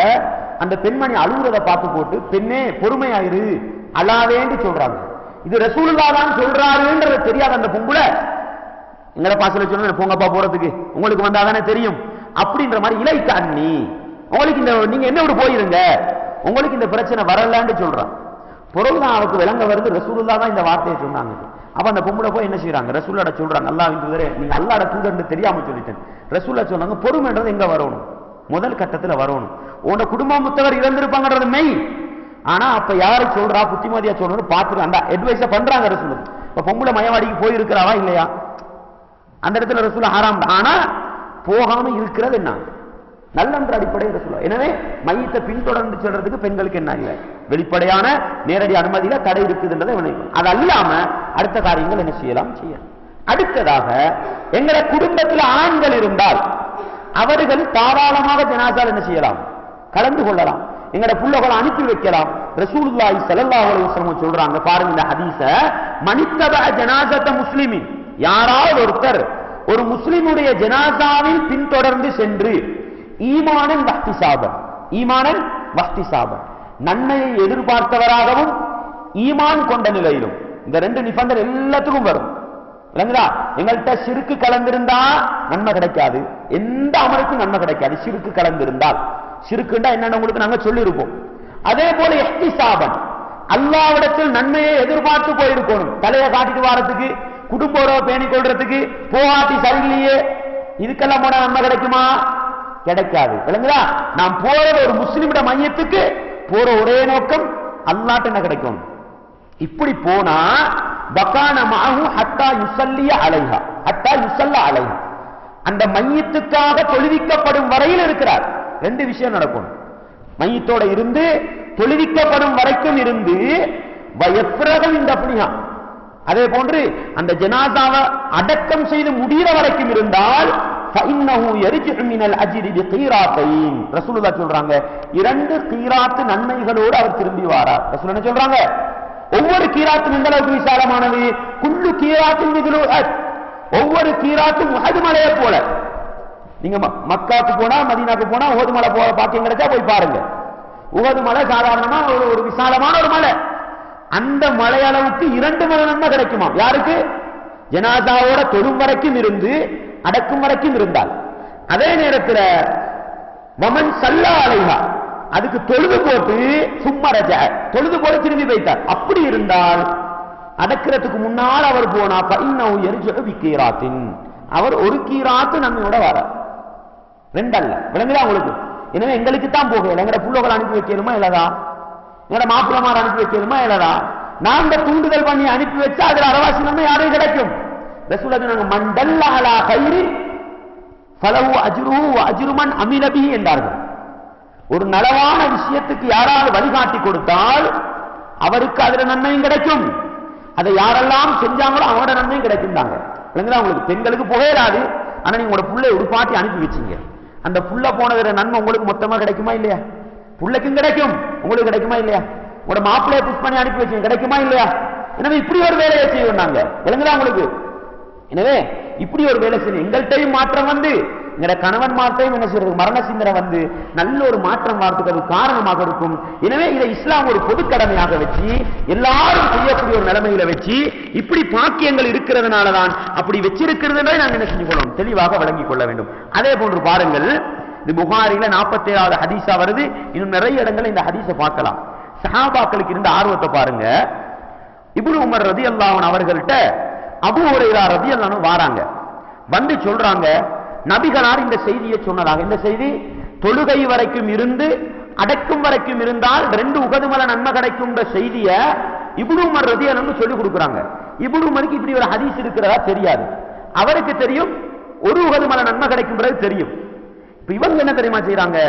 அந்த பெண்மணி அழுகுறத பார்த்து போட்டு, பெண்ணே பொறுமையாயிரு, அழாதேன்னு சொல்றாங்க. இது ரசூலுல்லாஹ் தான் சொல்றாருன்றது தெரியாத அந்த பொம்பளை எங்கட பாசல சொன்ன, போங்கப்பா போறதுக்கு, உங்களுக்கு வந்தாதானே தெரியும் அப்படின்ற மாதிரி, இலை தண்ணி உங்களுக்கு இந்த நீங்க என்ன விட்டு போயிருங்க, உங்களுக்கு இந்த பிரச்சனை வரலன்னு சொல்றான். பொருள்தான் அவருக்கு விளங்க வருது, ரசூலுல்லாஹ் தான் இந்த வார்த்தையை சொன்னாங்க. அப்ப அந்த பொம்பளை போய் என்ன செய்யறாங்க, ரசூலுல்லாஹ் சொல்றாங்க, அல்லாஹ்வின் தூதரே நீங்க அல்லாஹ்வோட தூதர்னு தெரியாம சொல்லிட்டேன். ரசூலுல்லாஹ் சொன்னாங்க, பொறுமைன்றது எங்க வரணும், முதல் கட்டத்துல வரணும். உன்னோட குடும்பமுத்தவர் இறந்திருப்பாங்கன்றது மெய். ஆனா அப்ப யாரு சொல்றா, புத்திமதியா சொல்றோம் பார்த்துட்டு அந்த அட்வைஸ பண்றாங்க ரசூலுல்லாஹ். இப்ப பொம்பளை மயவாடிக்கு போய் இருக்கிறாவா இல்லையா, அந்த இடத்துல ரசூலுல்லாஹ் ஹராம். ஆனா போகாம இருக்கிறது என்ன நல்லன்ற அடிப்படை ரசூலுல்லாஹ். எனவே மையத்தை பின்தொடர்ந்து செல்றதுக்கு பெண்களுக்கு என்ன இல்லை, வெளிப்படையான நேரடி அனுமதியில தடை இருக்குதுன்றதை விளைவிக்கும். அது அல்லாம அடுத்த காரியங்கள் என்ன செய்யலாம், செய்யலாம். அடுத்ததாக எங்களை குடும்பத்தில் ஆண்கள் இருந்தால் அவர்கள் தாராளமாக ஜனாசால் என்ன செய்யலாம், கலந்து கொள்ளலாம். எங்கட புள்ளகளை அனுப்பி வைக்கலாம். ரசூலுல்லாஹி ஸல்லல்லாஹு அலைஹி வஸல்லம் சொல்றாங்க பாருங்க இந்த ஹதீஸ, மனித்தப ஜனாஸத முஸ்லிமின், யாராவது ஒருத்தர் ஒரு முஸ்லிமுடைய ஜனாசாவில் பின்தொடர்ந்து சென்று ஈமானன் வஹ்திசாபன், ஈமானன் வஹ்திசாபன், நன்மையை எதிர்பார்த்தவராகவும் ஈமான் கொண்ட நிலையிலும், இந்த ரெண்டு நிபந்தனை எல்லாத்துக்கும் வரும். எங்கள்கிட்ட சிறுக்கு கலந்திருந்தா நன்மை கிடைக்காது, எந்த அமலுக்கும் நன்மை கிடைக்காது. சிறுக்கு கலந்திருந்தால், சிறுக்குண்டா என்னன்னு உங்களுக்கு நாங்க சொல்லி இருப்போம். அதே போல இஹ்திசாபன், அல்லாஹ்விடத்தில் நன்மையை எதிர்பார்த்து போயிருக்கணும். தலையை காட்டிட்டு வாரத்துக்கு, குடும்ப உறவை பேணிக் கொள்றதுக்கு போகாட்டி சரியில்லையே, இதுக்கெல்லாம் போனா நன்மை கிடைக்குமா, கிடைக்காது. விளங்குதா? நாம் போற ஒரு முஸ்லிமிட மையத்துக்கு போற ஒரே நோக்கம் அல்லாஹ்ட்ட என்ன கிடைக்கும். இப்படி போனா பகான மாஹு ஹத்தா யுஸல்லிய அலைஹா, ஹத்தா யுஸல்ல அலைஹா, அந்த மையத்துக்காக தொழுவிக்கப்படும் வரையில் இருக்கிறார். ரெண்டு விஷயம் நடக்கும். மையத்தோட இருந்து தொழுவிக்கப்படும் வரைக்கும் இருந்து இந்த அப்படியா, அதே போன்று அந்த ஜனாசாவை அடக்கம் செய்து முடிகிற வரைக்கும் இருந்தால் ரசூலுல்லாஹ் சொல்றாங்க, 2 கீராத் நன்மைகளோடு அவர் திரும்பி வாரார். ரசூல் என்ன சொல்றாங்க? ஒவ்வொரு கீராத்தும் எந்த அளவுக்கு விசாலமானது? குல்லு கீராத்தும் மிதுலு உஹத், ஒவ்வொரு கீராத்தும் உஹது மலையை போல. நீங்க மக்காவுக்கு போனா மதீனாக்கு போனா உஹது மலை போல பாக்கியம் கிடைச்சா போய் பாருங்க. உஹது மலை சாதாரணமா ஒரு விசாலமான ஒரு மலை. அந்த மலை அளவுக்கு 2 மலை நன்மை கிடைக்குமா யாருக்கு? ஜனாசாவோட தொழும் வரைக்கும் இருந்து அடக்கும் வரைக்கும் இருந்தால். அதே நேரத்தில் வமன் சல்லா அலைஹா, அதுக்கு தொழுது போட்டு சும்மா தொழுது போட்டு திரும்பி வைத்தார். அப்படி இருந்தால் அடக்கிறதுக்கு முன்னால் அவர் போனா அவர் ஒரு கீராத்து நன்மையோட வர, 2 அல்ல. விளங்குதா உங்களுக்கு? எனவே எங்களுக்கு தான் போகல, எங்கட புள்ளோகள் அனுப்பி வைக்கணுமா இல்லதா? எங்கட மாப்பிளமார் அனுப்பி வைக்கணுமா இல்லதா? நாங்க தூண்டுதல் பண்ணி அனுப்பி வச்சா அதுல அரவாசி நன்மை யாரும் கிடைக்கும். ரசூலுல்லாஹ் நாங்க மண்டல்ல அலா கைரி ஃபலஹு அஜ்ருஹு வ அஜ்ரு மன் அமில பிஹி என்றார்கள். ஒரு நலவான விஷயத்துக்கு யாராவது வழிகாட்டி கொடுத்தால் அவருக்கு அதுல நன்மையும் கிடைக்கும், அதை யாரெல்லாம் செஞ்சாங்களோ அவரோட நன்மையும் கிடைக்கும் தாங்க. உங்களுக்கு பெண்களுக்கு புகையலாது, ஆனா நீங்க உங்களோட புள்ளை உருப்பாட்டி அனுப்பி வச்சீங்க, அந்த புள்ள போனதுல நன்மை உங்களுக்கு மொத்தமா கிடைக்குமா இல்லையா? புள்ளைக்கும் கிடைக்கும், உங்களுக்கு கிடைக்குமா இல்லையா? உங்களோட மாப்பிள்ளைய புஷ் பண்ணி அனுப்பி வச்சீங்க, கிடைக்குமா இல்லையா? எனவே இப்படி ஒரு வேலையை செய்வோம் நாங்க. விளங்குதா உங்களுக்கு? எனவே இப்படி ஒரு வேலை செய்யும். எங்கள்கிட்டையும் மாற்றம் வந்து எங்க கணவன் மாற்றையும் என்ன செய்யறது, மரண சிந்தனை வந்து நல்ல ஒரு மாற்றம் வார்த்தைக்கு அது காரணமாக இருக்கும். எனவே இதை இஸ்லாம் ஒரு பொது கடமையாக வச்சு எல்லாரும் செய்யக்கூடிய ஒரு நிலைமையில வச்சு இப்படி பாக்கியங்கள் இருக்கிறதுனாலதான் அப்படி வச்சிருக்கிறதுனால நாங்கள் என்ன செஞ்சு கொள்ளணும், தெளிவாக விளங்கிக் கொள்ள வேண்டும். அதே போன்று பாருங்கள், இது புகாரில 47வது ஹதீஸா வருது. இன்னும் நிறைய இடங்கள் இந்த ஹதீஸை பார்க்கலாம். சஹாபாக்களுக்கு இருந்த ஆர்வத்தை பாருங்க. இப்னு உமர் ரலியல்லாஹு அன்ஹு அவர்கள்ட்ட அபூ ஹுரைரா ரலியல்லாஹு அன்ஹு வராங்க, வந்து சொல்றாங்க, நபிகளார் இந்த செய்தியை சொன்னதாக. இந்த செய்தி தொழுகை வரைக்கும் இருந்து அடக்கும் வரைக்கும் இருந்தால் 2 உகதுமல நன்மை கிடைக்கும் செய்திய இப்னு உமர் ரலியல்லாஹு அன்ஹு சொல்லி கொடுக்குறாங்க. இப்னு உமருக்கு இப்படி ஒரு ஹதீஸ் இருக்கிறதா தெரியாது. அவருக்கு தெரியும் ஒரு உகதுமல நன்மை கிடைக்கும்ன்றது தெரியும். இப்ப இவங்க என்ன தெரியுமா செய்யறாங்க,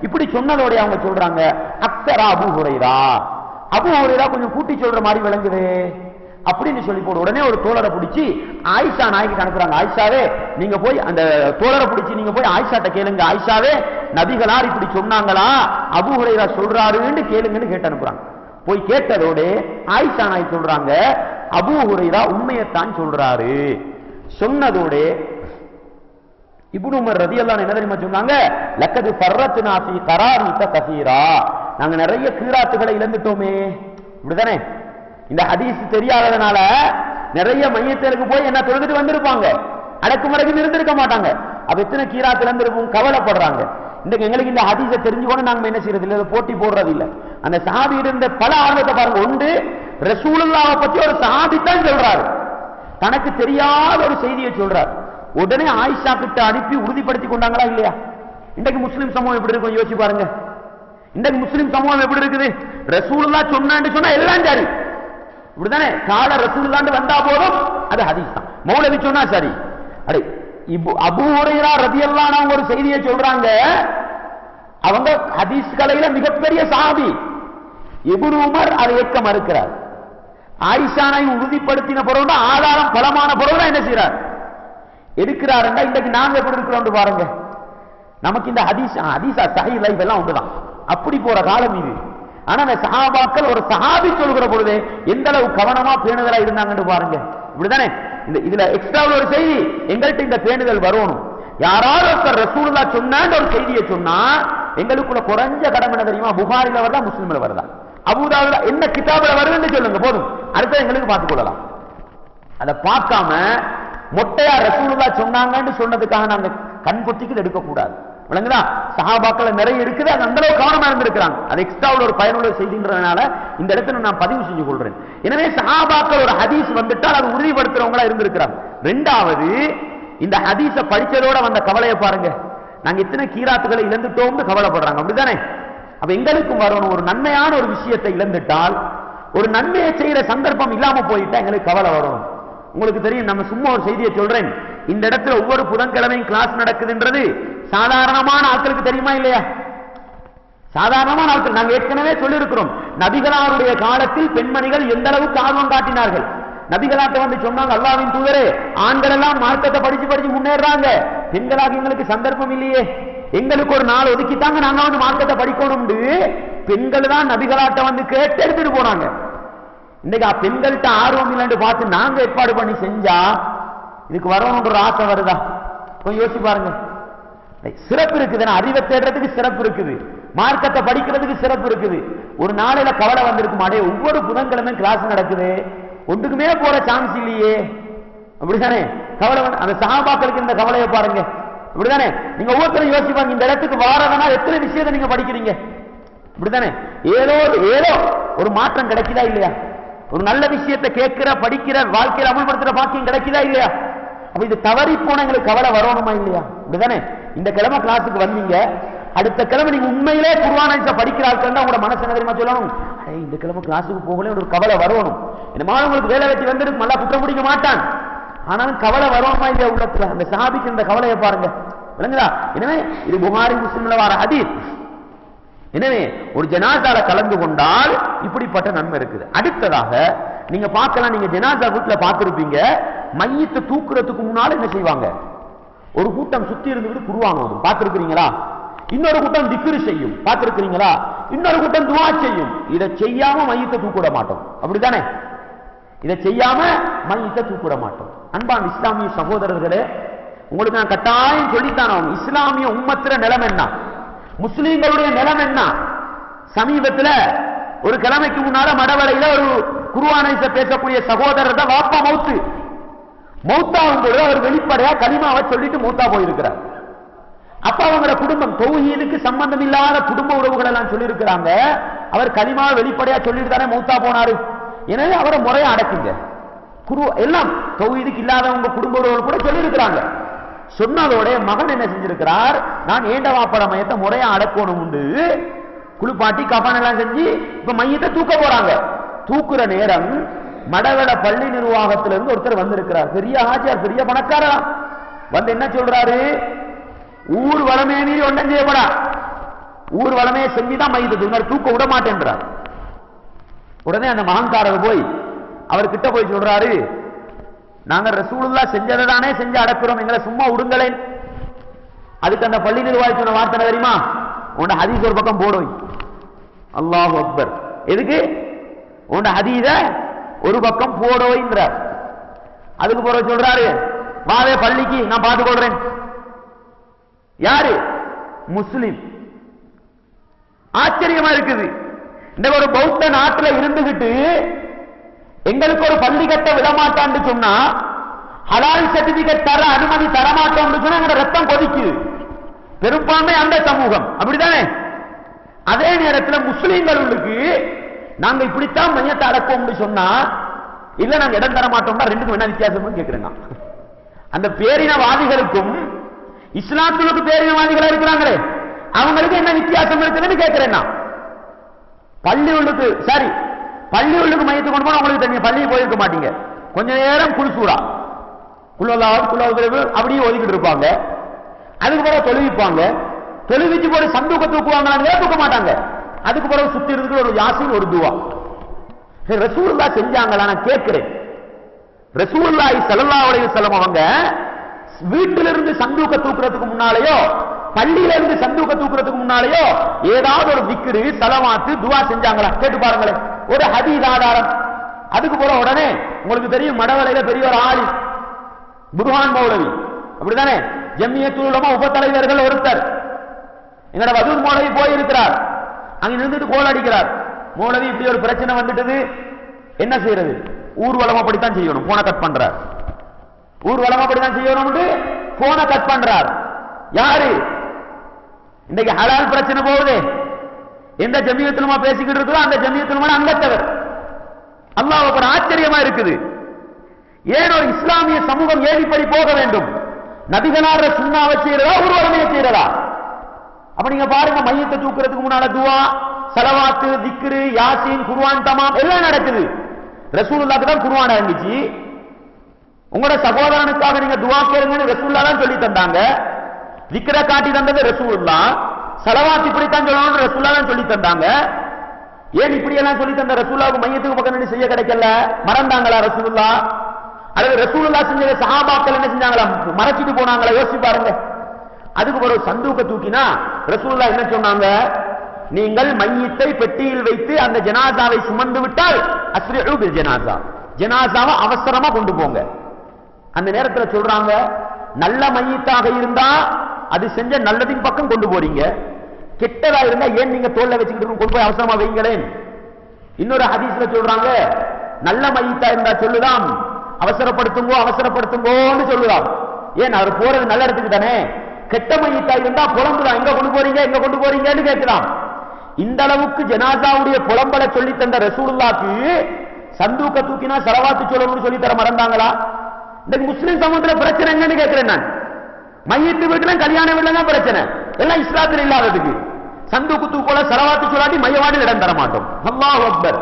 இப்படி சொன்னதோட அவங்க சொல்றாங்க, அக்ஸரா அபூ ஹுரைரா, அபூ ஹுரைரா கொஞ்சம் கூட்டி சொல்ற மாதிரி விளங்குது அப்படின்னு சொல்லி போடு. உடனே ஒரு தோழரை பிடிச்சி ஆயிஷா நாய்க்கு அனுப்புறாங்க. ஆயிஷாவே நீங்க போய் அந்த தோழரை பிடிச்சி நீங்க போய் ஆயிஷாட்ட கேளுங்க, ஆயிஷாவே நபிகளார் இப்படி சொன்னாங்களா, அபூ ஹுரைரா சொல்றாருன்னு கேளுங்கன்னு கேட்டு அனுப்புறாங்க. போய் கேட்டதோட ஆயிஷா நாய் சொல்றாங்க, அபூ ஹுரைரா உண்மையத்தான் சொல்றாரு. சொன்னதோட இப்னு உமர் ரலியல்லாஹு அன்ஹு என்ன தெரியுமா சொன்னாங்க, லக்கது ஃபர்ரத்னா ஃபீ கராரித கஸீரா, நாங்க நிறைய கீராத்துகளை இழந்துட்டோமே. இப்படிதானே? இந்த ஹதீஸ் தெரியாததனால நிறைய மையத்திற்கு போய் என்ன தொழுதுட்டு வந்திருப்பாங்க, அடக்குமுறைக்கு இருந்திருக்க மாட்டாங்க. அப்ப எத்தனை கீராத்து இழந்திருப்போம், கவலைப்படுறாங்க. இன்றைக்கு எங்களுக்கு இந்த ஹதீஸை தெரிஞ்சுக்கொண்டு நாங்க என்ன செய்யறது இல்லை, போட்டி போடுறது இல்லை. அந்த சஹாபி இருந்த பல ஆர்வத்தை பாருங்க. ஒன்று, ரசூலுல்லாஹை பத்தி ஒரு சஹாபி தான் சொல்றாரு, தனக்கு தெரியாத ஒரு செய்தியை சொல்றாரு. உடனே ஆயிஷா கிட்ட அனுப்பி உறுதிப்படுத்தி கொண்டாங்களா இல்லையா? இன்றைக்கு முஸ்லிம் சமூகம் எப்படி இருக்கும் யோசிச்சு பாருங்க. இன்றைக்கு முஸ்லிம் சமூகம் எப்படி இருக்குது? ரசூலுல்லாஹ் சொன்னான்னு சொன்னா எல்லாம் சரி, இப்படிதானே? கால ரசூலுல்லாஹ் வந்தா போதும் அது ஹதீஸ் தான். மௌலவி சொன்னா சரி. அடே அபூ ஹுரைரா ரலியல்லாஹு அன்ஹு ஒரு செய்தியை சொல்றாங்க, அவங்க ஹதீஸ் கலையில மிகப்பெரிய சஹாபி. இப்னு உமர் அதை ஏற்க மறுக்கிறார். ஆயிஷானை உறுதிப்படுத்தின பிறகு ஆதாரம் பலமான பிறகு என்ன செய்யறார், எடுக்கிறார். இன்றைக்கு நாங்க எப்படி இருக்கிறோம் பாருங்க. நமக்கு இந்த ஹதீஸா சஹீஹ் லைஃப் எல்லாம் உண்டுதான், அப்படி போற காலம் இது. ஆனா அந்த சஹாபாக்கள் ஒரு சஹாபி சொல்கிற பொழுது எந்த அளவு கவனமா பேணுதலா இருந்தாங்கன்னு பாருங்க. இப்படிதானே? இதுல எக்ஸ்ட்ரா ஒரு செய்தி, எங்கள்கிட்ட இந்த பேணுதல் வரணும். யாராவது ஒருத்தர் ரசூலுல்லாஹ் சொன்னான்னு ஒரு செய்தியை சொன்னா எங்களுக்குள்ள குறைஞ்ச கடமை என்ன தெரியுமா? புகாரில வருதா முஸ்லிம்ல வருதா அபூதாவுல என்ன கிதாபுல வருதுன்னு சொல்லுங்க போதும், அடுத்த எங்களுக்கு பார்த்துக் கொள்ளலாம். அதை பார்க்காம மொட்டையா ரசூலுல்லாஹ் சொன்னாங்கன்னு சொன்னதுக்காக நாங்க கண் பொத்திக்கு எடுக்க கூடாது. விளங்குதா? சஹாபாக்கள் நிறைய இருக்குது, அது அந்த அளவுக்கு கவனமா இருந்திருக்கிறாங்க. அது எக்ஸ்ட்ரா ஒரு பயனுள்ள செய்தின்றதுனால இந்த இடத்துல நான் பதிவு செஞ்சு கொள்றேன். எனவே சஹாபாக்கள் ஒரு ஹதீஸ் வந்துட்டால் அது உறுதிப்படுத்துறவங்களா இருந்திருக்கிறாங்க. ரெண்டாவது, இந்த ஹதீஸ படிச்சதோட வந்த கவலையை பாருங்க. நாங்க எத்தனை கீராத்துகளை இழந்துட்டோம்னு கவலைப்படுறாங்க. அப்படிதானே? அப்ப எங்களுக்கும் வரணும், ஒரு நன்மையான ஒரு விஷயத்தை இழந்துட்டால், ஒரு நன்மையை செய்யற சந்தர்ப்பம் இல்லாம போயிட்டா எங்களுக்கு கவலை வரணும். உங்களுக்கு தெரியும், நம்ம சும்மா ஒரு செய்தியை சொல்றேன், இந்த இடத்துல ஒவ்வொரு புதன்கிழமையும் கிளாஸ் நடக்குதுன்றது சாதாரணமான ஆட்களுக்கு தெரியுமா இல்லையா? சாதாரணமான ஆட்கள். நாங்கள் ஏற்கனவே சொல்லியிருக்கிறோம், நபிகளாருடைய காலத்தில் பெண்மணிகள் எந்த அளவுக்கு ஆர்வம் காட்டினார்கள். நபிகளாட்ட வந்து சொன்னாங்க, அல்லாஹ்வின் தூதரே, ஆண்கள் எல்லாம் மார்க்கத்தை படிச்சு படிச்சு முன்னேறாங்க, பெண்களாக எங்களுக்கு சந்தர்ப்பம் இல்லையே, எங்களுக்கு ஒரு நாள் ஒதுக்கிட்டாங்க, நாங்க வந்து மார்க்கத்தை படிக்கணும். பெண்கள் தான் நபிகளாட்ட வந்து கேட்டு எடுத்துட்டு போனாங்க. இன்னைக்கு பெண்கள்கிட்ட ஆர்வம் இல்லைன்னு பார்த்து நாங்க ஏற்பாடு பண்ணி செஞ்சா இதுக்கு வரணும்ன்ற ஆசை வருதா? கொஞ்சம் யோசிச்சு பாருங்க. சிறப்பு இருக்குது, அறிவை தேடுறதுக்கு சிறப்பு இருக்குது, மார்க்கத்தை படிக்கிறதுக்கு சிறப்பு இருக்குது. ஒரு நாளையில கவலை வந்திருக்கும், அடே ஒவ்வொரு புதன்கிழமை கிளாஸ் நடக்குது, ஒன்றுக்குமே போற சான்ஸ் இல்லையே, அப்படித்தானே கவலை. அந்த சஹாபாக்களுக்கு இந்த கவலையை பாருங்க, அப்படித்தானே? நீங்க ஒவ்வொருத்தரும் யோசிப்பாங்க, இந்த இடத்துக்கு வாரதனா எத்தனை விஷயத்தை நீங்க படிக்கிறீங்க, அப்படித்தானே? ஏதோ ஏதோ ஒரு மாற்றம் கிடைக்குதா இல்லையா? ஒரு நல்ல விஷயத்தை கேட்கிற, படிக்கிற, வாழ்க்கையில் அமல்படுத்துற பாக்கியம் கிடைக்குதா இல்லையா? அப்ப இது தவறி போன எங்களுக்கு கவலை வரணுமா இல்லையா? அப்படிதானே? இந்த கிழமை கிளாஸுக்கு வந்தீங்க, அடுத்த கிழமை நீங்க உண்மையிலே குர்ஆனை படிக்கிறார்கள், உங்களோட மனசு என்ன தெரியுமா சொல்லணும்? இந்த கிழமை கிளாஸுக்கு போகல ஒரு கவலை வரணும். என்னமா உங்களுக்கு வேலை வச்சு வந்துருக்கு, நல்லா குற்றம் பிடிக்க மாட்டான், ஆனாலும் கவலை வரணுமா இல்லையா உள்ளத்துல? அந்த சஹாபிக்கு இந்த கவலையை பாருங்க, விளங்குதா? எனவே இது புகாரி முஸ்லிம்ல வர ஹதீஸ். எனவே ஒரு ஜனாசால கலந்து கொண்டால் இப்படிப்பட்ட நன்மை இருக்குது. அடுத்ததாக நீங்க பார்க்கலாம், நீங்க ஜனாசா வீட்டுல பார்த்திருப்பீங்க, மையத்தை தூக்குறதுக்கு முன்னால என்ன செய்வாங்க? ஒரு கூட்டம் சுத்தி இருந்துட்டு குர்ஆன் ஓதும், பார்த்திருக்கிறீங்களா? இன்னொரு கூட்டம் திக்ரு செய்யும், பார்த்திருக்கிறீங்களா? இன்னொரு கூட்டம் துஆ செய்யும். இதை செய்யாம மையத்தை தூக்கிட மாட்டோம், அப்படித்தானே? இதை செய்யாம மையத்தை தூக்கிட மாட்டோம். அன்பான இஸ்லாமிய சகோதரர்களே, உங்களுக்கு நான் கட்டாயம் சொல்லித்தான் இஸ்லாமிய உம்மத்திர நிலம் என்ன, முஸ்லீம்களுடைய நிலம் என்ன. சமீபத்தில் ஒரு கிழமைக்கு முன்னால மடவளையில ஒரு குர்ஆனை பேசக்கூடிய சகோதரர் தான் வாப்பா மௌத்தாவும் கூட அவர் வெளிப்படையா கலிமாவை சொல்லிட்டு மௌத்தா போயிருக்கிறார். அப்ப அவங்களோட குடும்பம் தௌஹீதுக்கு சம்பந்தம் இல்லாத குடும்ப உறவுகள் எல்லாம் சொல்லி இருக்கிறாங்க. அவர் கலிமாவை வெளிப்படையா சொல்லிட்டு தானே மௌத்தா போனாரு. எனவே அவரை முறையா அடக்குங்க. எல்லாம் தௌஹீதுக்கு இல்லாதவங்க குடும்ப உறவுகள் கூட சொல்லி இருக்கிறாங்க. சொன்னதோட மகன் என்ன செஞ்சிருக்கிறார், நான் ஏண்ட வாப்பட மையத்தை முறையா அடக்கணும் உண்டு, குளிப்பாட்டி கபான் எல்லாம் செஞ்சு இப்ப மையத்தை தூக்க போறாங்க. தூக்குற நேரம் மடவள பள்ளி நிர்வாகத்திலிருந்து ஒருத்தர் வந்திருக்கிறார், பெரிய ஆச்சார், பெரிய பணக்காரா. வந்து என்ன சொல்றாரு, ஊர் வளமே மீறி ஒன்றும் செய்யப்படா, ஊர் வளமையை செஞ்சுதான் மையத்தை தூக்க விட மாட்டேன்றார். உடனே அந்த மகன்காரர் போய் அவர்கிட்ட போய் சொல்றாரு, நாங்க ரசூலுல்லாஹ் செஞ்சதை தானே செஞ்சு அடக்குறோம், எங்களை சும்மா விடுங்களேன். அதுக்கு அந்த பள்ளி நிர்வாகி சொன்ன வார்த்தை தெரியுமா, உன்ட ஹதீஸ் ஒரு பக்கம் போடும். அல்லாஹு அக்பர். எதுக்கு? உன்ட ஹதீஸ ஒரு பக்கம் போடுவைன்றார். அதுக்கு போற சொல்றாரு, வாவே பள்ளிக்கு நான் பார்த்துக் கொள்றேன். யாரு? முஸ்லிம். ஆச்சரியமா இருக்குது. இந்த ஒரு பௌத்த நாட்டில் இருந்துகிட்டு எங்களுக்கு ஒரு பள்ளி கட்ட விடமாட்டான்னு சொன்னா, ஹலால் சர்டிபிகேட் தர அனுமதி தரமாட்டோம் சொன்னா எங்க ரத்தம் கொதிக்குது. பெரும்பான்மை அந்த சமூகம், அப்படித்தானே? அதே நேரத்தில் முஸ்லீம்களுக்கு நாங்க இப்படித்தான் மையத்தை அடப்போம் சொன்னா, இல்ல நாங்க இடம் தர மாட்டோம்னா ரெண்டுக்கும் என்ன வித்தியாசம் கேட்கிறேன். அந்த பேரினவாதிகளுக்கும் இஸ்லாத்துக்கு பேரினவாதிகளா இருக்கிறாங்களே அவங்களுக்கு என்ன வித்தியாசம் இருக்குதுன்னு கேட்கிறேன். பள்ளி உள்ளுக்கு சரி, பள்ளி உள்ளுக்கு மையத்தை கொண்டு போனா உங்களுக்கு தெரியும், பள்ளியை போயிருக்க மாட்டீங்க. கொஞ்ச நேரம் குளிசூடா குள்ளாவது அப்படியே ஒதுக்கிட்டு இருப்பாங்க. அதுக்கு பிறகு தொழுவிப்பாங்க. தொழுவிச்சு போய் சந்தூக்க தூக்குவாங்க, தூக்க மாட்டாங்க. அதுக்கு பிறகு சுத்தி இருக்கு ஒரு யாசின், ஒரு துவா. ரசூலுல்லாஹ் செஞ்சாங்களா? நான் கேட்கிறேன். ரசூலுல்லாஹி ஸல்லல்லாஹு அலைஹி வஸல்லம் அவங்க வீட்டிலிருந்து சந்தூக்க தூக்குறதுக்கு முன்னாலேயோ பள்ளியில இருந்து சந்தூக்க தூக்குறதுக்கு முன்னாலேயோ ஏதாவது ஒரு திக்ரு, ஸலவாத், துவா செஞ்சாங்களா? கேட்டு பாருங்களேன். ஒரு ஹதீஸ் ஆதாரம். அதுக்கு போற உடனே உங்களுக்கு தெரியும், மடவளையில பெரிய ஒரு ஆளி புர்ஹான் மௌலவி, அப்படித்தானே? ஜம்மியத்துல் உலமா உபத்தலைவர்கள் ஒருத்தர் எங்கட வதூர் மௌலவி போயிருக்கிறார். அங்க நின்றுட்டு கோல் அடிக்கிறார். மௌலவி இப்படி ஒரு பிரச்சனை வந்துட்டது, என்ன செய்யறது? ஊர்வலம் அப்படித்தான் செய்யணும், போன கட் பண்றார். ஊர்வலம் அப்படித்தான் செய்யணும், போன கட் பண்றார். யாரு? இன்னைக்கு ஹலால் பிரச்சனை போகுது, எந்த ஜமியத்துலமா பேசிக்கிட்டு இருக்கோ அந்த ஜமியத்துலமா அங்கத்தவர். அல்லாஹ் ஒரு ஆச்சரியமா இருக்குது. ஏன் ஒரு இஸ்லாமிய சமூகம் ஏன் இப்படி போக வேண்டும்? நபிகளார சுன்னாவை செய்யறதா, ஊர்வலமையை செய்யறதா? அப்ப நீங்க பாருங்க, மையத்தை தூக்குறதுக்கு முன்னால துவா, ஸலவாத்து, திக்ரு, யாசீன், குர்ஆன் தமாம் எல்லாம் நடக்குது. ரசூலுல்லாஹ்க்கு தான் குர்ஆன் இறங்குச்சு. உங்களோட சகோதரனுக்காக நீங்க துஆ கேளுங்கன்னு ரசூலுல்லாஹ் தான் சொல்லி தந்தாங்க. விக்ர காட்டி தந்தது ரசூலுல்லாஹ். ஸலவாத் இப்படித்தான் சொல்லணும்னு ரசூலுல்லாஹ் தான் சொல்லி தந்தாங்க. ஏன் இப்படி எல்லாம் சொல்லி தந்த ரசூலுல்லாஹ்வுக்கு மையத்துக்கு பக்கம் நின்னு செய்ய கிடைக்கல? மறந்தாங்களா ரசூலுல்லாஹ்? அல்லது ரசூலுல்லாஹ் செஞ்ச சஹாபாக்கள் என்ன செஞ்சாங்களா? மறைச்சிட்டு போனாங்களா? யோசிச்சு பாருங்க. அதுக்கு ஒரு சந்தூக்க தூக்கினா ரசூலுல்லாஹ் என்ன சொன்னாங்க? நீங்கள் மையத்தை பெட்டியில் வைத்து அந்த ஜனாசாவை சுமந்து விட்டால் அஸ்ரிஉ பில் ஜனாசா, ஜனாசாவை அவசரமா கொண்டு போங்க. அந்த நேரத்தில் சொல்றாங்க, நல்ல மையத்தாக இருந்தா அது செஞ்ச நல்லதின் பக்கம் கொண்டு போறீங்க, கெட்டதா இருந்தா ஏன் நீங்க தோல்ல வச்சுக்கிட்டு கொண்டு போய் அவசரமா வைங்களேன். இன்னொரு ஹதீஸ்ல சொல்றாங்க, நல்ல மையத்தா இருந்தா சொல்லுதாம் அவசரப்படுத்துங்கோ அவசரப்படுத்துங்கோன்னு சொல்லுதாம். ஏன் அவர் போறது நல்ல இடத்துக்கு தானே. கெட்ட மையத்தா இருந்தா புலம்புதான், எங்க கொண்டு போறீங்க எங்க கொண்டு போறீங்கன்னு கேட்கலாம். இந்த அளவுக்கு ஜனாசாவுடைய புலம்பலை சொல்லி தந்த ரசூலுல்லாஹ்க்கு சந்தூக்க தூக்கினா ஸலவாத்து சொல்லணும்னு சொல்லி தர மறந்தாங்களா? இந்த முஸ்லிம் சமூகத்துல பிரச்சனை என்னன்னு கேட்கிறேன் நான். மையத்து வீட்டுல கல்யாண வீட்டுல தான் பிரச்சனை, எல்லாம் இஸ்லாத்தில் இல்லாததுக்கு. சந்தூக்கு தூக்கோல ஸலவாத்து சொல்லாட்டி மையவாடியில் இடம் தர மாட்டோம். அல்லாஹ் அக்பர்.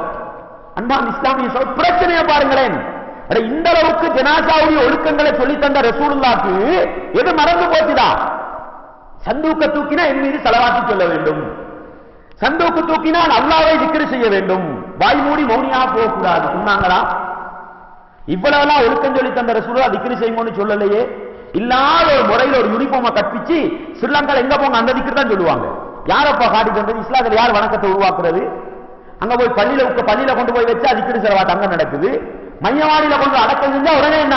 அன்பான் இஸ்லாமிய பிரச்சனையை பாருங்களேன். இந்த அளவுக்கு ஜனாசாவுடைய ஒழுக்கங்களை சொல்லி தந்த ரசூலுல்லாஹ்க்கு எது மறந்து போச்சுதா? சந்தூக்க தூக்கினா என் மீது ஸலவாத்து சொல்ல வேண்டும், சந்தூக்கு தூக்கினால் அல்லாஹ்வை திக்ர் செய்ய வேண்டும், வாய் மூடி மௌனியா போகக்கூடாது சொன்னாங்களா? இவ்வளவுலாம் ஒழுக்கம் சொல்லி தந்த ரசூலுல்லாஹ் திக்ர் செய்யும்னு சொல்லலையே. இல்லாத ஒரு முறையில் ஒரு யூனிஃபார்மை கற்பிச்சு ஸ்ரீலங்கால எங்க போங்க அந்த திக்ர் தான் சொல்லுவாங்க. யாரப்பா காட்டி தந்தது? இஸ்லாத்துல யார் வணக்கத்தை உருவாக்குறது? அங்க போய் பள்ளியில கொண்டு போய் வச்சா திக்ர் ஸலவாத் அங்க நடக்குது. மையவாடியில கொண்டு அடக்கம் செஞ்சா உடனே என்ன?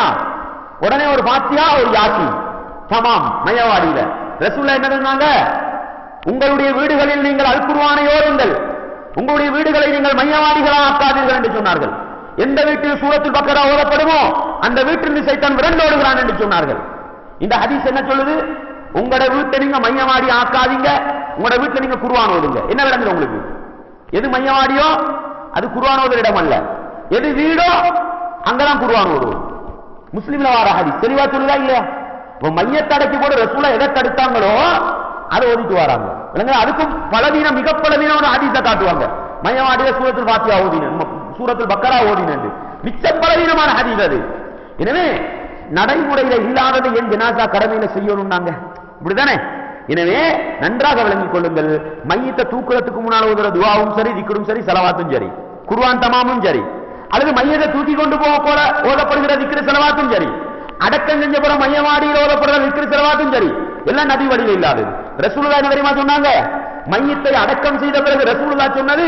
உடனே ஒரு பாத்தியா ஒரு யாசி தமாம். மையவாடியில ரசூலுல்லாஹ் என்ன சொன்னாங்க? உங்களுடைய வீடுகளில் நீங்கள் அல் குர்ஆனை ஓதுங்கள், உங்களுடைய வீடுகளை நீங்கள் மையவாடிகளா ஆக்காதீர்கள் என்று சொன்னார்கள். எந்த வீட்டில் சூரத்துல் பக்கரா ஓதப்படுமோ அந்த வீட்டில் சைத்தான் விரண்டோடுகிறான் என்று சொன்னார்கள். இந்த ஹதீஸ் என்ன சொல்லுது? உங்களோட வீட்டை நீங்க மையவாடி ஆக்காதீங்க, உங்களோட வீட்டில் நீங்க குர்ஆன் ஓதுங்க. என்ன விளங்குது உங்களுக்கு? எது மையவாடியோ அது குர்ஆன் ஓதுற இடம் அல்ல, எது வீடோ அங்கதான் குர்ஆன் ஓதுவோம். முஸ்லிம்ல வார ஹதீஸ் தெளிவா சொல்லுதா இல்லையா? மையத்தடைக்கு போட ரசூலுல்லாஹ் எதை தடுத்தாங்களோ அதை ஓதிட்டு வராங்க. அதுக்கும் பலவீனம், மிக பலவீனம் ஒரு ஹதீஸை காட்டுவாங்க. மையவாடியில சூரத்துல் ஃபாத்திஹா ஓதின, சூரத்துல் பக்கரா ஓதின, மிச்ச பலவீனமான ஹதீஸ் அது. எனவே நடைமுறையில இல்லாததை என் ஜனாசா கடமையில செய்யணும் நாங்க, இப்படிதானே? எனவே நன்றாக விளங்கிக் கொள்ளுங்கள், மையத்தை தூக்குறதுக்கு முன்னால் ஓதுற துஆவும் சரி, திக்ரும் சரி, ஸலவாத்தும் சரி, குர்ஆன் தமாமும் சரி, அல்லது மையத்தை தூக்கி கொண்டு போக போல ஓதப்படுகிற திக்ர் ஸலவாத்தும் சரி, அடக்கம் செஞ்ச பிற மையவாடியில் ஓதப்படுற திக்ர் ஸலவாத்தும் சரி, எல்லாம் நபி வழியில் இல்லாதது. ரசூலுல்லாஹ் என்ன தெரியுமா சொன்னாங்க? மையத்தை அடக்கம் செய்த பிறகு ரசூலுல்லாஹ் சொன்னது,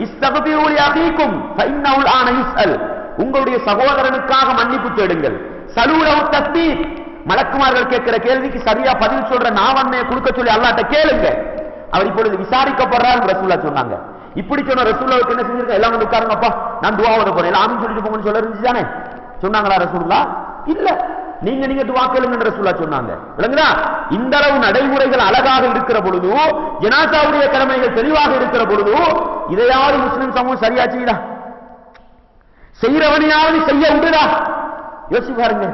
இஸ்தக்பிரு லி அகீக்கும் ஃபஇன்னஹு அல்ஆன யுஸ்அல், உங்களுடைய சகோதரனுக்காக மன்னிப்பு தேடுங்கள். சலூலஹு தஸ்பீத், மலக்குமார்கள் கேட்கிற கேள்விக்கு சரியா பதில் சொல்ற நாவன்மையை கொடுக்க சொல்லி அல்லாஹ்ட்ட கேளுங்க, அவர் இப்பொழுது விசாரிக்கப்படுறார் ரசூலுல்லாஹ் சொன்னாங்க. இப்படி சொன்ன ரசூலுல்லாஹ்வுக்கு என்ன செஞ்சிருக்க? எல்லாம் வந்து உட்காருங்கப்பா நான் துஆ ஓத போறேன், எல்லாம் ஆமீன் சொல்லிட்டு போங்கன்னு சொல்ல இருந்துச்சு தானே? சொன்னாங்களா ரசூலுல்லாஹ்? இல்ல, நீங்க துஆ கேளுங்க என்று ரசூலுல்லாஹ் சொன்னாங்க. விளங்குதா? இந்த அளவு நடைமுறைகள் அழகாக இருக்கிற பொழுது, ஜனாசாவுடைய கடமைகள் தெளிவாக இருக்கிற பொழுது, இதையாவது முஸ்லிம் சமூகம் சரியா செய்யுதா? செய்யறவனையாவது செய்ய விடுதா? யோசிச்சு பாருங்க.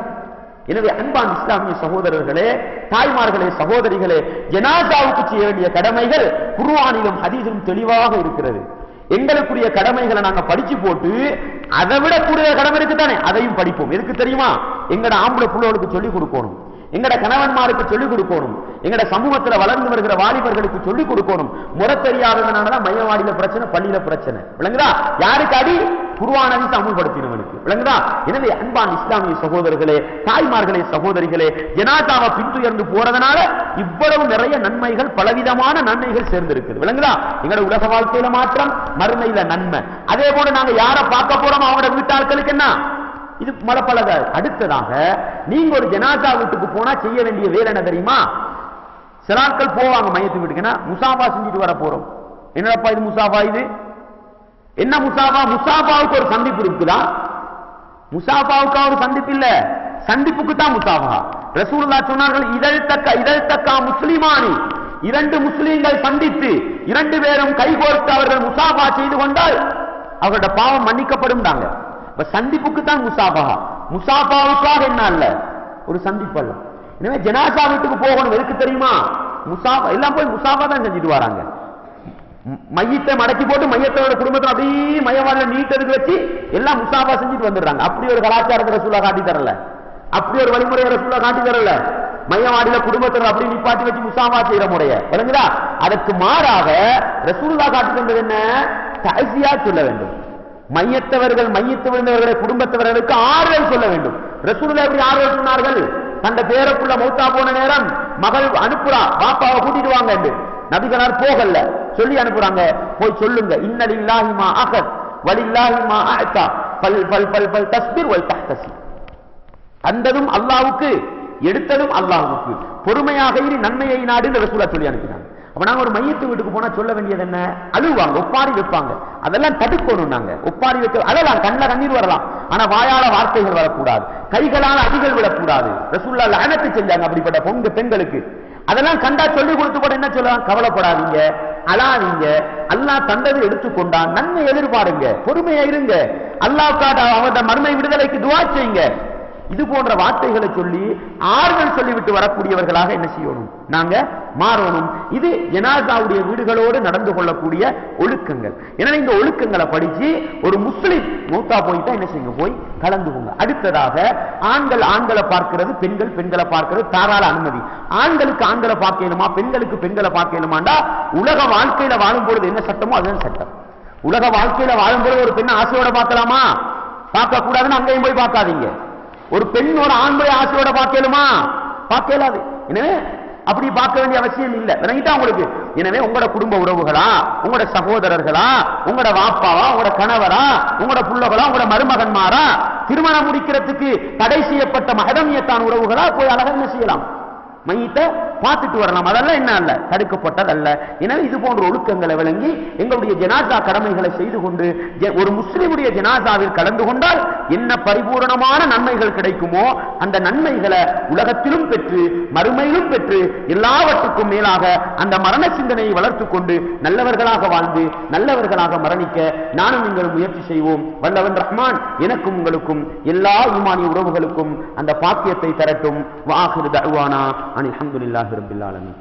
எனவே அன்பான் இஸ்லாமிய சகோதரர்களே, தாய்மார்களே, சகோதரிகளே, ஜனாசாவுக்கு செய்ய வேண்டிய கடமைகள் குர்ஆனிலும் ஹதீஸிலும் தெளிவாக இருக்கிறது. எங்களுக்குரிய கடமைகளை நாங்க படிச்சு போட்டு அதை விட கூடுதல் கடமை இருக்கு தானே, அதையும் படிப்போம். எதுக்கு தெரியுமா? எங்கட ஆம்பளை புள்ளோளுக்கு சொல்லிக் கொடுக்கணும், எங்கட கணவன்மாருக்கு சொல்லிக் கொடுக்கணும், எங்கட சமூகத்துல வளர்ந்து வருகிற வாலிபர்களுக்கு சொல்லிக் கொடுக்கணும். முறை தெரியாததுனாலதான் மையவாடியில பிரச்சனை, பள்ளியில பிரச்சனை. விளங்குதா? யாருக்கு அடி? குர்ஆன் ஹதீஸ் அமுல்படுத்தினவனுக்கு. விளங்குதா? எனவே அன்பான் இஸ்லாமிய சகோதரர்களே, தாய்மார்களே, சகோதரிகளே, ஜனாசாவை பின்துயர்ந்து போறதுனால இவ்வளவு நிறைய நன்மைகள், பலவிதமான நன்மைகள் சேர்ந்திருக்குது. விளங்குதா? எங்களோட உலக வாழ்க்கையில மாற்றம், மறுமையில நன்மை. அதே போல நாங்க யாரை பார்க்க போறோம் அவங்களோட வீட்டாட்களுக்கு என்ன இது மலப்பலக. அடுத்ததாக நீங்க ஒரு ஜனாசா வீட்டுக்கு போனா செய்ய வேண்டிய வேலை என்ன தெரியுமா? சிலாக்கள் போவாங்க மையத்து வீட்டுக்குன்னா முசாஃபா செஞ்சுட்டு வர போறோம். என்னப்பா இது முசாஃபா? இது என்ன முசாஃபா? முசாஃபாவுக்கு ஒரு சந்திப்பு இருக்குதா? முசாஃபாவுக்கு ஒரு சந்திப்பு இல்ல, சந்திப்புக்கு தான் முசாஃபா. ரசூலுல்லாஹ் சொன்னார்கள், இதழ் தக்கா முஸ்லிமானி, இரண்டு முஸ்லீம்கள் சந்தித்து இரண்டு பேரும் கைகோர்த்து அவர்கள் முசாஃபா செய்து கொண்டால் அவர்களுடைய பாவம் மன்னிக்கப்படும். சந்திப்புக்கு தான் முசாஃபா, முசாஃபாவுக்காக என்ன அல்ல, ஒரு சந்திப்பு அல்ல. எனவே ஜனாசா வீட்டுக்கு போகணும். எதுக்கு தெரியுமா? முசாஃபா எல்லாம் போய் முசாஃபா தான் செஞ்சுட்டு வராங்க. மையத்தை மடக்கி போட்டு மையத்தோட குடும்பத்தை அப்படியே மையவாடில நீட்டதுக்கு வச்சு எல்லாம் முசாஃபா செஞ்சுட்டு வந்துடுறாங்க. அப்படி ஒரு கலாச்சாரத்தை ரசூலுல்லாஹ் காட்டி தரல. அப்படி ஒரு வழிமுறையை ரசூலுல்லாஹ் காட்டி தரல. மையவாடியில குடும்பத்தினர் அப்படி நிப்பாட்டி வச்சு முசாவா செய்யற முறைய விளங்குதா? அதற்கு மாறாக ரசூலுல்லாஹ் காட்டி தந்தது என்ன? தஅஸியா சொல்ல வேண்டும். மையத்தவர்கள் மையத்து விழுந்தவர்களை குடும்பத்தவர்களுக்கு ஆறுதல் சொல்ல வேண்டும். ரசூலுல்லாஹ் எப்படி ஆறுதல் சொன்னார்கள்? தந்த பேரக்குள்ள மௌத்தா போன நேரம் மகள் அனுப்புறா, பாப்பாவை கூட்டிட்டு வாங்க என்று. நபிகளார் போகல, சொல்லி அனுப்புறாங்க, போய் சொல்லுங்க, இன்னலில்லாஹி மா அகத் வலில்லாஹி மா அஅதா ஃபல் ஃபல் ஃபல் ஃபல் தஸ்பிர் வல் தஹ்தசி. அந்ததும் அல்லாஹ்வுக்கு, எடுத்ததும் அல்லாஹ்வுக்கு, பொறுமையாக இரு, நன்மையை நாடு என்று ரசூலுல்லாஹ் சொல்லி அனுப்பினாங்க. அப்ப நாங்க ஒரு மையத்து வீட்டுக்கு போனா சொல்ல வேண்டியது என்ன? அழுவாங்க, ஒப்பாரி வைப்பாங்க, அதெல்லாம் தடுக்கணும். நாங்க ஒப்பாரி வைக்க அழலாம், கண்ணில கண்ணீர் வரலாம், ஆனா வாயால வார்த்தைகள் வரக்கூடாது, கைகளால் அடிகள் விடக்கூடாது. ரசூலுல்லாஹ் லஅனத்து செஞ்சாங்க அப்படிப்பட்ட பெண்களுக்கு. அதெல்லாம் கண்டா சொல்லி கொடுத்து கூட என்ன சொல்லலாம்? கவலைப்படாதீங்க, அழாதீங்க, அல்லாஹ் தந்தது எடுத்துக்கொண்டான், நன்மை எதிர்பாருங்க, பொறுமையா இருங்க, அல்லாஹ்வுக்காக அவருடைய மறுமை விடுதலைக்கு துஆ செய்யுங்க. இது போன்ற வார்த்தைகளை சொல்லி ஆறுதல் சொல்லிவிட்டு வரக்கூடியவர்களாக என்ன செய்யணும்? நாங்க மாறணும். இது ஜனாசாவுடைய வீடுகளோடு நடந்து கொள்ளக்கூடிய ஒழுக்கங்கள். எனவே இந்த ஒழுக்கங்களை படிச்சு ஒரு முஸ்லிம் மூத்தா போயிட்டா என்ன செய்யுங்க? போய் கலந்துக்குங்க. அடுத்ததாக ஆண்கள் ஆண்களை பார்க்கிறது, பெண்கள் பெண்களை பார்க்கிறது தாராள அனுமதி. ஆண்களுக்கு ஆண்களை பார்க்கணுமா, பெண்களுக்கு பெண்களை பார்க்கணுமாண்டா உலக வாழ்க்கையில வாழும் பொழுது என்ன சட்டமோ அதுதான் சட்டம். உலக வாழ்க்கையில வாழும் பொழுது ஒரு பெண்ணை ஆசையோட பார்க்கலாமா? பார்க்க கூடாதுன்னு அங்கேயும் போய் பார்க்காதீங்க. ஒரு பெண் ஒரு ஆண்களை ஆசையோட பார்க்கலுமா? பார்க்கலாது. எனவே அப்படி பார்க்க வேண்டிய அவசியம் இல்லை. விளங்கிட்டா உங்களுக்கு? எனவே உங்களோட குடும்ப உறவுகளா, உங்களோட சகோதரர்களா, உங்களோட வாப்பாவா, உங்களோட கணவரா, உங்களோட புள்ளகளா, உங்களோட மருமகன்மாரா, திருமணம் முடிக்கிறதுக்கு தடை செய்யப்பட்ட மஹரமியத்தான் உறவுகளா போய் அழகா என்ன செய்யலாம்? மையத்தை பார்த்துட்டு வரலாம். அதெல்லாம் என்ன அல்ல, தடுக்கப்பட்டதல்ல. எனவே இது போன்ற ஒழுக்கங்களை விளங்கி எங்களுடைய ஜனாசா கடமைகளை செய்து கொண்டு ஒரு முஸ்லிமுடைய ஜனாசாவில் கலந்து கொண்டால் என்ன பரிபூரணமான நன்மைகள் கிடைக்குமோ அந்த நன்மைகளை உலகத்திலும் பெற்று மறுமையிலும் பெற்று எல்லாவற்றுக்கும் மேலாக அந்த மரண சிந்தனையை வளர்த்துக் கொண்டு நல்லவர்களாக வாழ்ந்து நல்லவர்களாக மரணிக்க நானும் நீங்கள் முயற்சி செய்வோம். வல்லவன் ரஹ்மான் எனக்கும் உங்களுக்கும் எல்லா ஈமானிய உறவுகளுக்கும் அந்த பாக்கியத்தை தரட்டும். வாஹிரு தஅவானா அல்ஹம்துலில்லாஹி ரப்பில் ஆலமீன்.